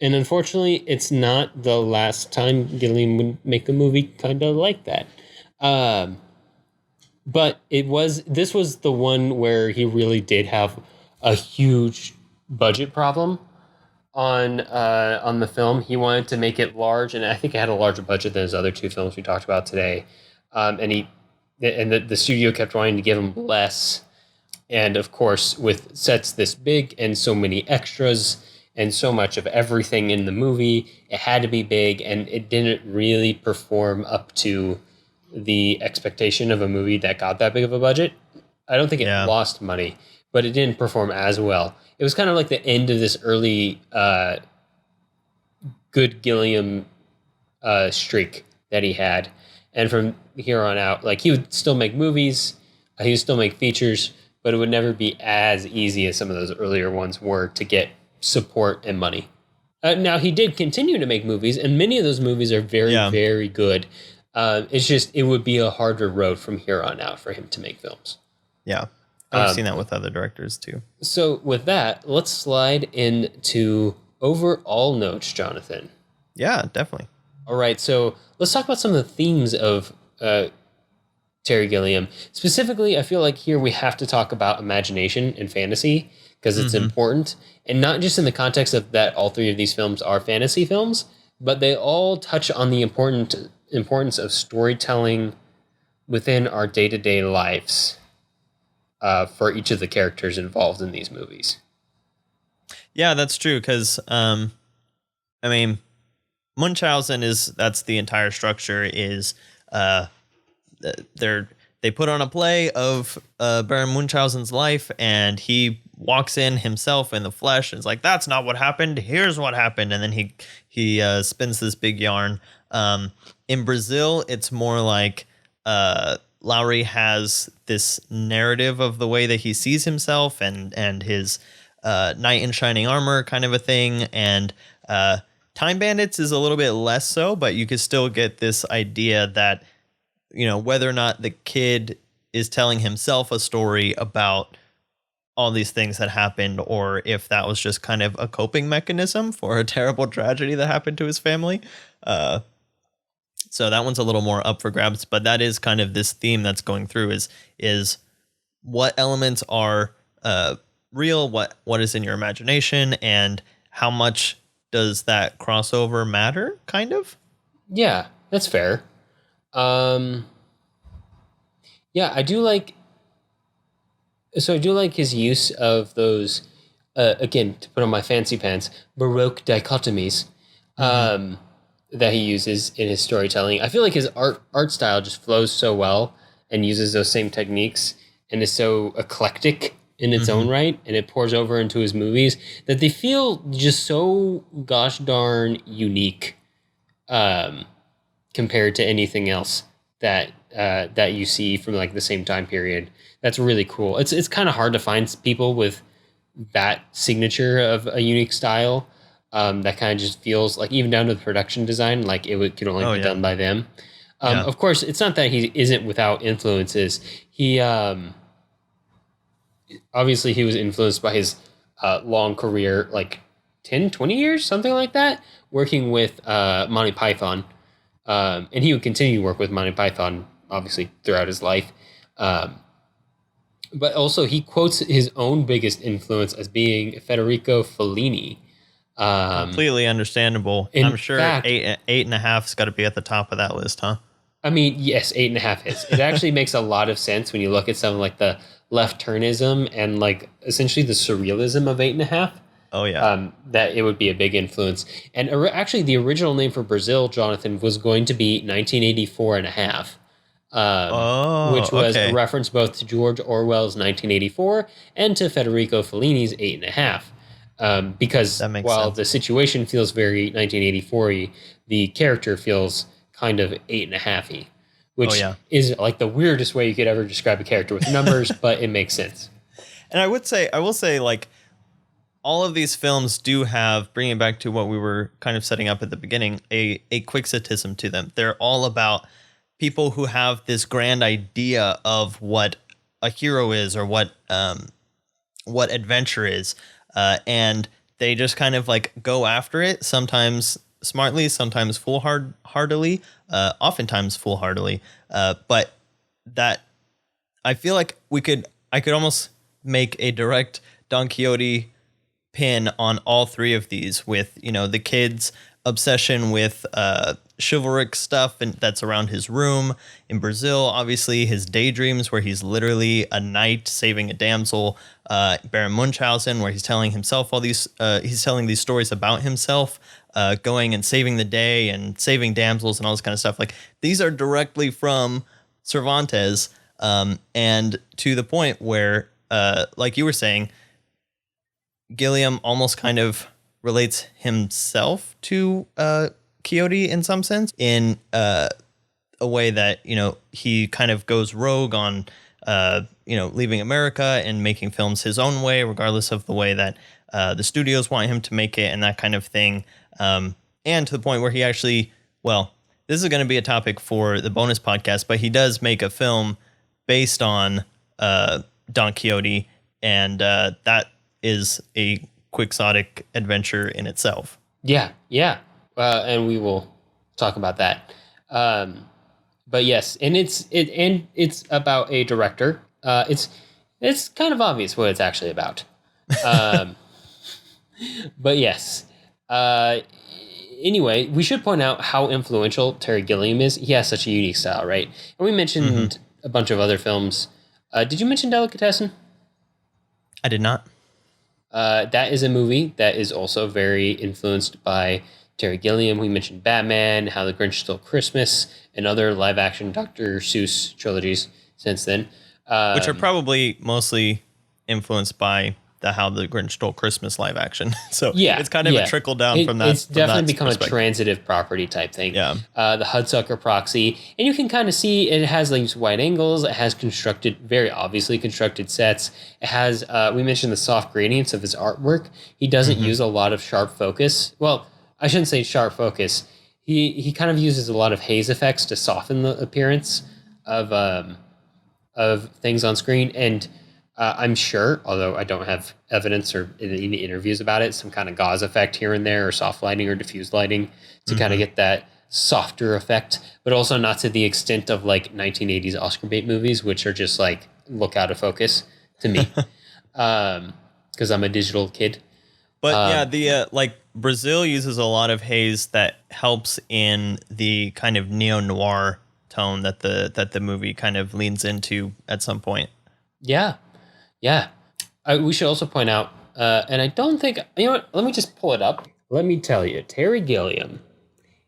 unfortunately, it's not the last time Gilliam would make a movie kind of like that. But this was the one where he really did have a huge budget problem on the film. He wanted to make it large, and I think it had a larger budget than his other two films we talked about today. And the studio kept wanting to give him less. And of course, with sets this big and so many extras and so much of everything in the movie, it had to be big, and it didn't really perform up to the expectation of a movie that got that big of a budget. I don't think it lost money, but it didn't perform as well. It was kind of like the end of this early good Gilliam streak that he had. And from here on out, like, he would still make movies, he would still make features, but it would never be as easy as some of those earlier ones were to get support and money. Now, he did continue to make movies, and many of those movies are very, very good. It's just, it would be a harder road from here on out for him to make films. Yeah. I've seen that with other directors too. So with that, let's slide into overall notes, Jonathan. Yeah, definitely. All right, so let's talk about some of the themes of Terry Gilliam. Specifically, I feel like here we have to talk about imagination and fantasy, because it's important. And not just in the context of that all three of these films are fantasy films, but they all touch on the importance of storytelling within our day-to-day lives for each of the characters involved in these movies. Yeah, that's true, because, I mean, Munchausen that's the entire structure is, they put on a play of Baron Munchausen's life, and he walks in himself in the flesh and is like, that's not what happened, here's what happened, and then he spins this big yarn. In Brazil, it's more like Lowry has this narrative of the way that he sees himself and his knight in shining armor kind of a thing, and Time Bandits is a little bit less so, but you could still get this idea that, you know, whether or not the kid is telling himself a story about all these things that happened, or if that was just kind of a coping mechanism for a terrible tragedy that happened to his family. So that one's a little more up for grabs, but that is kind of this theme that's going through is what elements are real, what is in your imagination, and how much does that crossover matter, kind of? Yeah, that's fair. Yeah, I do like his use of those, again, to put on my fancy pants, Baroque dichotomies that he uses in his storytelling. I feel like his art style just flows so well and uses those same techniques and is so eclectic in its own right, and it pours over into his movies that they feel just so gosh darn unique compared to anything else that you see from like the same time period. That's really cool. It's kind of hard to find people with that signature of a unique style that kind of just feels like, even down to the production design, like could only be done by them. Of course, it's not that he isn't without influences. He obviously he was influenced by his long career, like 10, 20 years, something like that, working with Monty Python. And he would continue to work with Monty Python, obviously, throughout his life. But also, he quotes his own biggest influence as being Federico Fellini. Completely understandable. I'm sure fact, 8.5's got to be at the top of that list, huh? I mean, yes, 8.5 is. It actually makes a lot of sense when you look at something like the left turnism and like essentially the surrealism of 8.5. Oh, yeah. That it would be a big influence. And actually, the original name for Brazil, Jonathan, was going to be 1984 and a half. Which was a reference both to George Orwell's 1984 and to Federico Fellini's 8.5. Because while the situation feels very 1984-y, the character feels kind of 8.5-y, which is like the weirdest way you could ever describe a character with numbers, but it makes sense. And I will say, like, all of these films do have, bringing it back to what we were kind of setting up at the beginning, a quixotism to them. They're all about people who have this grand idea of what a hero is, or what what adventure is, and they just kind of like go after it. Sometimes smartly, sometimes foolhardily, oftentimes foolhardily. But that I feel like I could almost make a direct Don Quixote pin on all three of these, with the kid's obsession with chivalric stuff and that's around his room in Brazil, obviously his daydreams where he's literally a knight saving a damsel, Baron Munchausen where he's telling himself all these he's telling these stories about himself, going and saving the day and saving damsels and all this kind of stuff. Like, these are directly from Cervantes, and to the point where like you were saying, Gilliam almost kind of relates himself to Quixote in some sense, in a way that he kind of goes rogue on leaving America and making films his own way, regardless of the way that the studios want him to make it and that kind of thing. And to the point where he actually, well, this is going to be a topic for the bonus podcast, but he does make a film based on Don Quixote, and that is a quixotic adventure in itself. Yeah. And we will talk about that. But yes, and it's about a director. It's kind of obvious what it's actually about. But yes. Anyway, we should point out how influential Terry Gilliam is. He has such a unique style, right? And we mentioned a bunch of other films. Did you mention Delicatessen? I did not. That is a movie that is also very influenced by Terry Gilliam. We mentioned Batman, How the Grinch Stole Christmas, and other live-action Dr. Seuss trilogies since then. Which are probably mostly influenced by the How the Grinch Stole Christmas live action. So yeah, it's kind of a trickle down from that. It's definitely become a transitive property type thing. Yeah. The Hudsucker Proxy. And you can kind of see it has these wide angles. It has very obviously constructed sets. It has, we mentioned the soft gradients of his artwork. He doesn't use a lot of sharp focus. Well, I shouldn't say sharp focus. He kind of uses a lot of haze effects to soften the appearance of things on screen. And I'm sure, although I don't have evidence or any interviews about it, some kind of gauze effect here and there, or soft lighting or diffuse lighting to kind of get that softer effect, but also not to the extent of like 1980s Oscar bait movies, which are just like look out of focus to me, because I'm a digital kid. But the Brazil uses a lot of haze that helps in the kind of neo-noir tone that the movie kind of leans into at some point. Yeah. We should also point out, and I don't think, let me just pull it up. Let me tell you, Terry Gilliam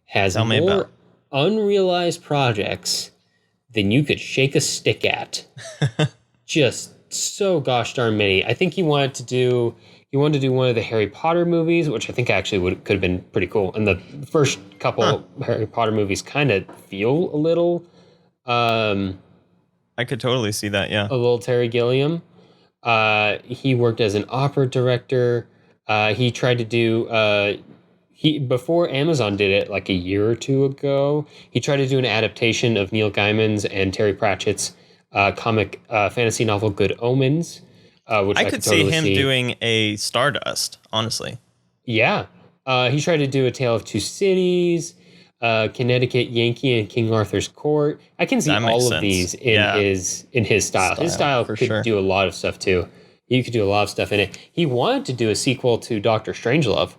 has more unrealized projects than you could shake a stick at. Just so gosh darn many. I think he wanted to do one of the Harry Potter movies, which I think actually could have been pretty cool. And the first couple Harry Potter movies kind of feel a little... I could totally see that, yeah. A little Terry Gilliam. He worked as an opera director. He tried to do... before Amazon did it, like a year or two ago, he tried to do an adaptation of Neil Gaiman's and Terry Pratchett's comic fantasy novel Good Omens. Which I could totally see him doing a Stardust, honestly. Yeah. He tried to do A Tale of Two Cities, Connecticut Yankee and King Arthur's Court. I can see all of these in his style. His style could do a lot of stuff too. You could do a lot of stuff in it. He wanted to do a sequel to Dr. Strangelove.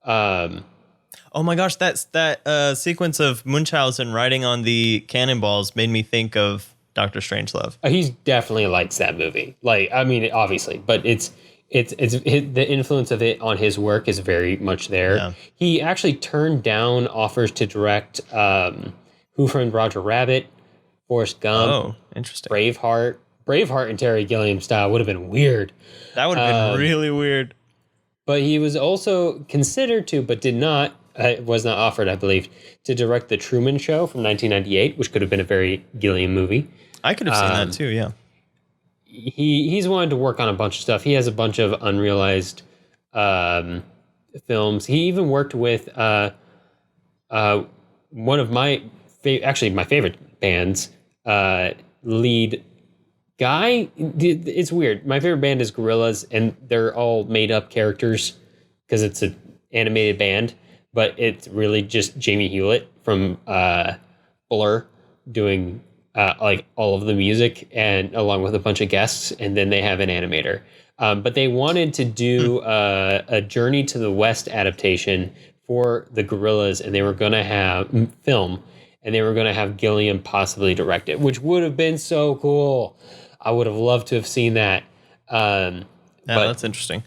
Oh my gosh, that sequence of Munchausen riding on the cannonballs made me think of Dr. Strangelove. He definitely likes that movie. Like, I mean, obviously, but it's the influence of it on his work is very much there. Yeah. He actually turned down offers to direct Who Framed Roger Rabbit, Forrest Gump, interesting, Braveheart. Braveheart in Terry Gilliam style would have been weird. That would have been really weird. But he was also considered to, but did not, was not offered, I believe, to direct The Truman Show from 1998, which could have been a very Gilliam movie. I could have seen that too, yeah. He's wanted to work on a bunch of stuff. He has a bunch of unrealized films. He even worked with one of my favorite band's lead guy, it's weird. My favorite band is Gorillaz, and they're all made up characters because it's an animated band, but it's really just Jamie Hewlett from Blur doing like all of the music, and along with a bunch of guests, and then they have an animator. But they wanted to do a Journey to the West adaptation for the Gorillaz, and they were going to have film, and they were going to have Gilliam possibly direct it, which would have been so cool. I would have loved to have seen that. Yeah, that's interesting.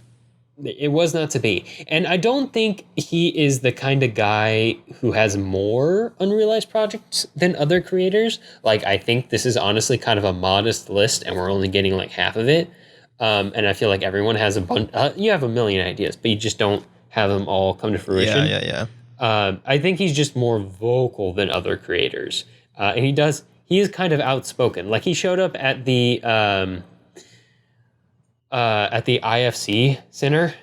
It was not to be. And I don't think he is the kind of guy who has more unrealized projects than other creators. Like, I think this is honestly kind of a modest list, and we're only getting like half of it. And I feel like everyone has a bunch. You have a million ideas, but you just don't have them all come to fruition. Yeah. I think he's just more vocal than other creators. And he is kind of outspoken. Like, he showed up at the IFC Center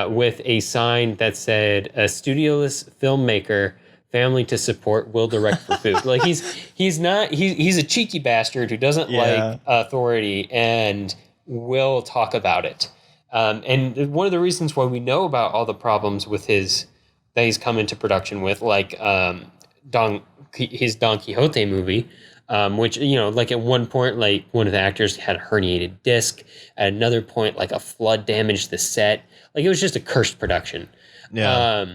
with a sign that said, "A studioless filmmaker, family to support, will direct for food." Like, he's a cheeky bastard who doesn't like authority and will talk about it. And one of the reasons why we know about all the problems with that he's come into production with, like his Don Quixote movie, which, like at one point, like one of the actors had a herniated disc. At another point, like a flood damaged the set. Like, it was just a cursed production. Yeah.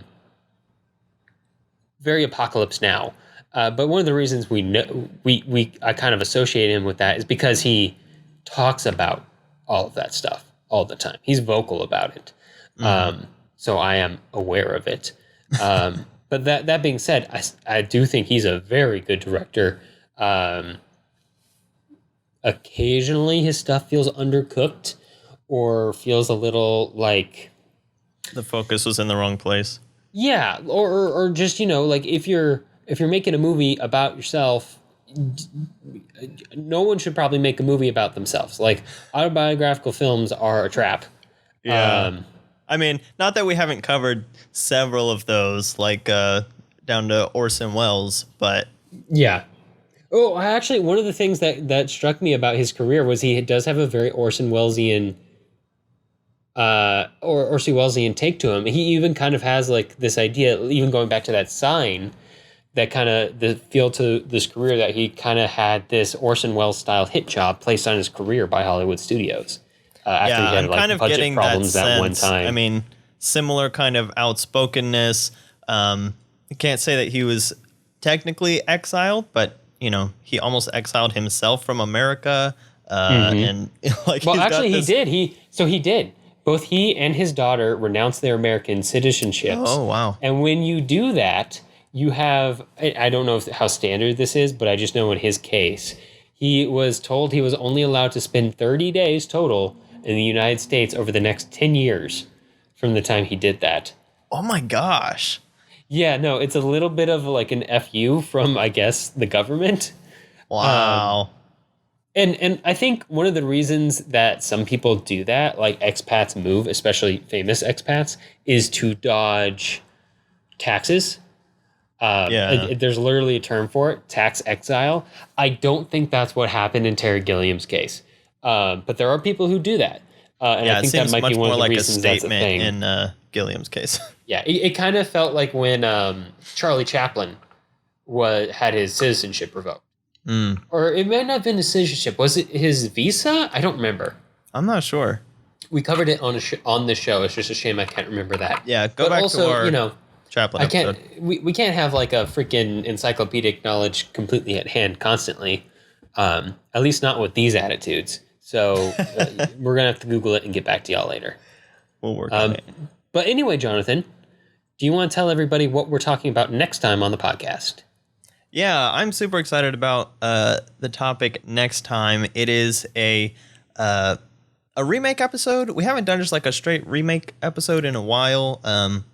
Very Apocalypse Now. But one of the reasons we know I kind of associate him with that is because he talks about all of that stuff all the time. He's vocal about it. So I am aware of it. But that being said, I do think he's a very good director. Occasionally his stuff feels undercooked or feels a little like the focus was in the wrong place. Yeah, or just, like if you're making a movie about yourself, no one should probably make a movie about themselves. Like, autobiographical films are a trap. Yeah. I mean, not that we haven't covered several of those, like down to Orson Welles, but yeah. Oh, actually, one of the things that struck me about his career was he does have a very Orson Wellesian take to him. He even kind of has like this idea, even going back to that sign, that kind of the feel to this career, that he kind of had this Orson Welles style hit job placed on his career by Hollywood studios. After he had, I'm like, kind of budget getting problems that sense. at one time. I mean, similar kind of outspokenness. You can't say that he was technically exiled, but he almost exiled himself from America. And like, well, actually, he did. He did. Both he and his daughter renounced their American citizenships. Oh, wow! And when you do that, you have, I don't know how standard this is, but I just know in his case, he was told he was only allowed to spend 30 days total in the United States over the next 10 years from the time he did that. Oh my gosh. Yeah, no, it's a little bit of like an FU from, I guess, the government. Wow. And I think one of the reasons that some people do that, like expats move, especially famous expats, is to dodge taxes. There's literally a term for it, tax exile. I don't think that's what happened in Terry Gilliam's case. But there are people who do that. And I think that might be one of the reasons that's a thing. In Gilliam's case. Yeah, it kind of felt like when Charlie Chaplin had his citizenship revoked. Or it might not have been his citizenship. Was it his visa? I don't remember. I'm not sure. We covered it on the show. It's just a shame I can't remember that. Yeah, back to our Chaplin episode. We can't. can't have like a freaking encyclopedic knowledge completely at hand constantly. At least not with these attitudes. So we're gonna have to Google it and get back to y'all later. We'll work on it. But anyway, Jonathan, do you want to tell everybody what we're talking about next time on the podcast? Yeah, I'm super excited about the topic next time. It is a remake episode. We haven't done just like a straight remake episode in a while.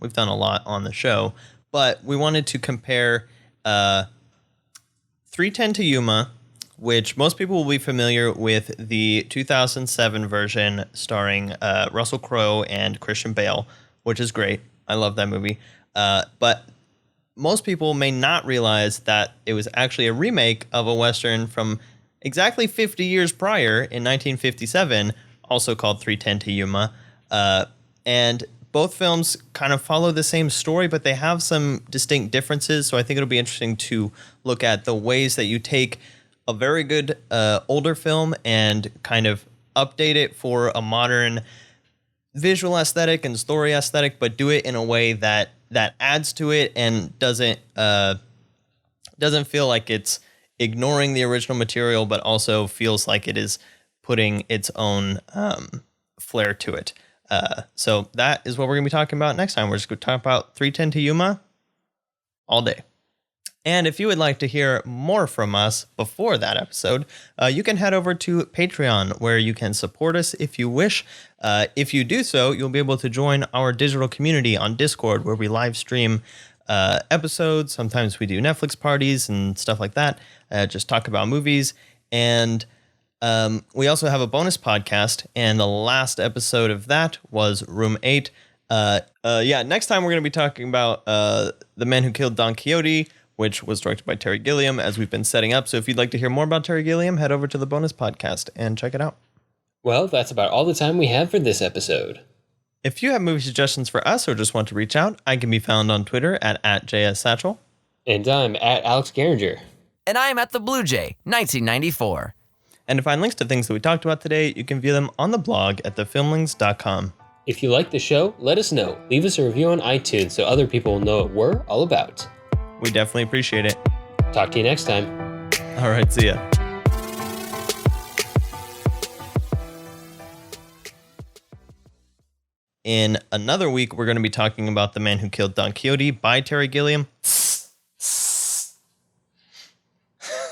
We've done a lot on the show, but we wanted to compare 3:10 to Yuma, which most people will be familiar with, the 2007 version starring Russell Crowe and Christian Bale, which is great. I love that movie. But most people may not realize that it was actually a remake of a Western from exactly 50 years prior, in 1957, also called 3:10 to Yuma. And both films kind of follow the same story, but they have some distinct differences. So I think it'll be interesting to look at the ways that you take a very good older film and kind of update it for a modern visual aesthetic and story aesthetic, but do it in a way that adds to it and doesn't feel like it's ignoring the original material, but also feels like it is putting its own flair to it. So that is what we're going to be talking about next time. We're just going to talk about 3:10 to Yuma all day. And if you would like to hear more from us before that episode, you can head over to Patreon, where you can support us if you wish. If you do so, you'll be able to join our digital community on Discord, where we live stream episodes. Sometimes we do Netflix parties and stuff like that. Just talk about movies. And we also have a bonus podcast, and the last episode of that was Room 8. Next time we're going to be talking about The Man Who Killed Don Quixote, which was directed by Terry Gilliam, as we've been setting up. So if you'd like to hear more about Terry Gilliam, head over to the bonus podcast and check it out. Well, that's about all the time we have for this episode. If you have movie suggestions for us or just want to reach out, I can be found on Twitter at JSSatchel. And I'm at Alex Geringer. And I'm at the Blue Jay, 1994. And to find links to things that we talked about today, you can view them on the blog at thefilmlings.com. If you like the show, let us know. Leave us a review on iTunes so other people will know what we're all about. We definitely appreciate it. Talk to you next time. All right, see ya. In another week, we're going to be talking about The Man Who Killed Don Quixote by Terry Gilliam.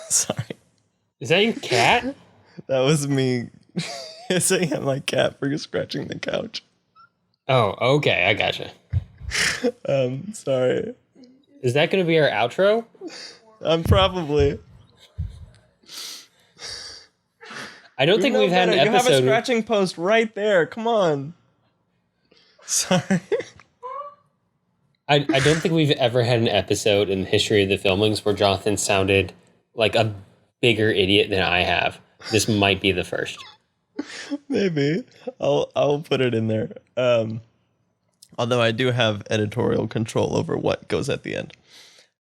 Sorry. Is that your cat? That was me hissing at my cat for scratching the couch. Oh, okay. I gotcha. Sorry. Is that going to be our outro? Probably. I don't think we've had an episode. You have a scratching post right there. Come on. Sorry. I don't think we've ever had an episode in the history of the Filmlings where Jonathan sounded like a bigger idiot than I have. This might be the first. Maybe. I'll put it in there. Although I do have editorial control over what goes at the end.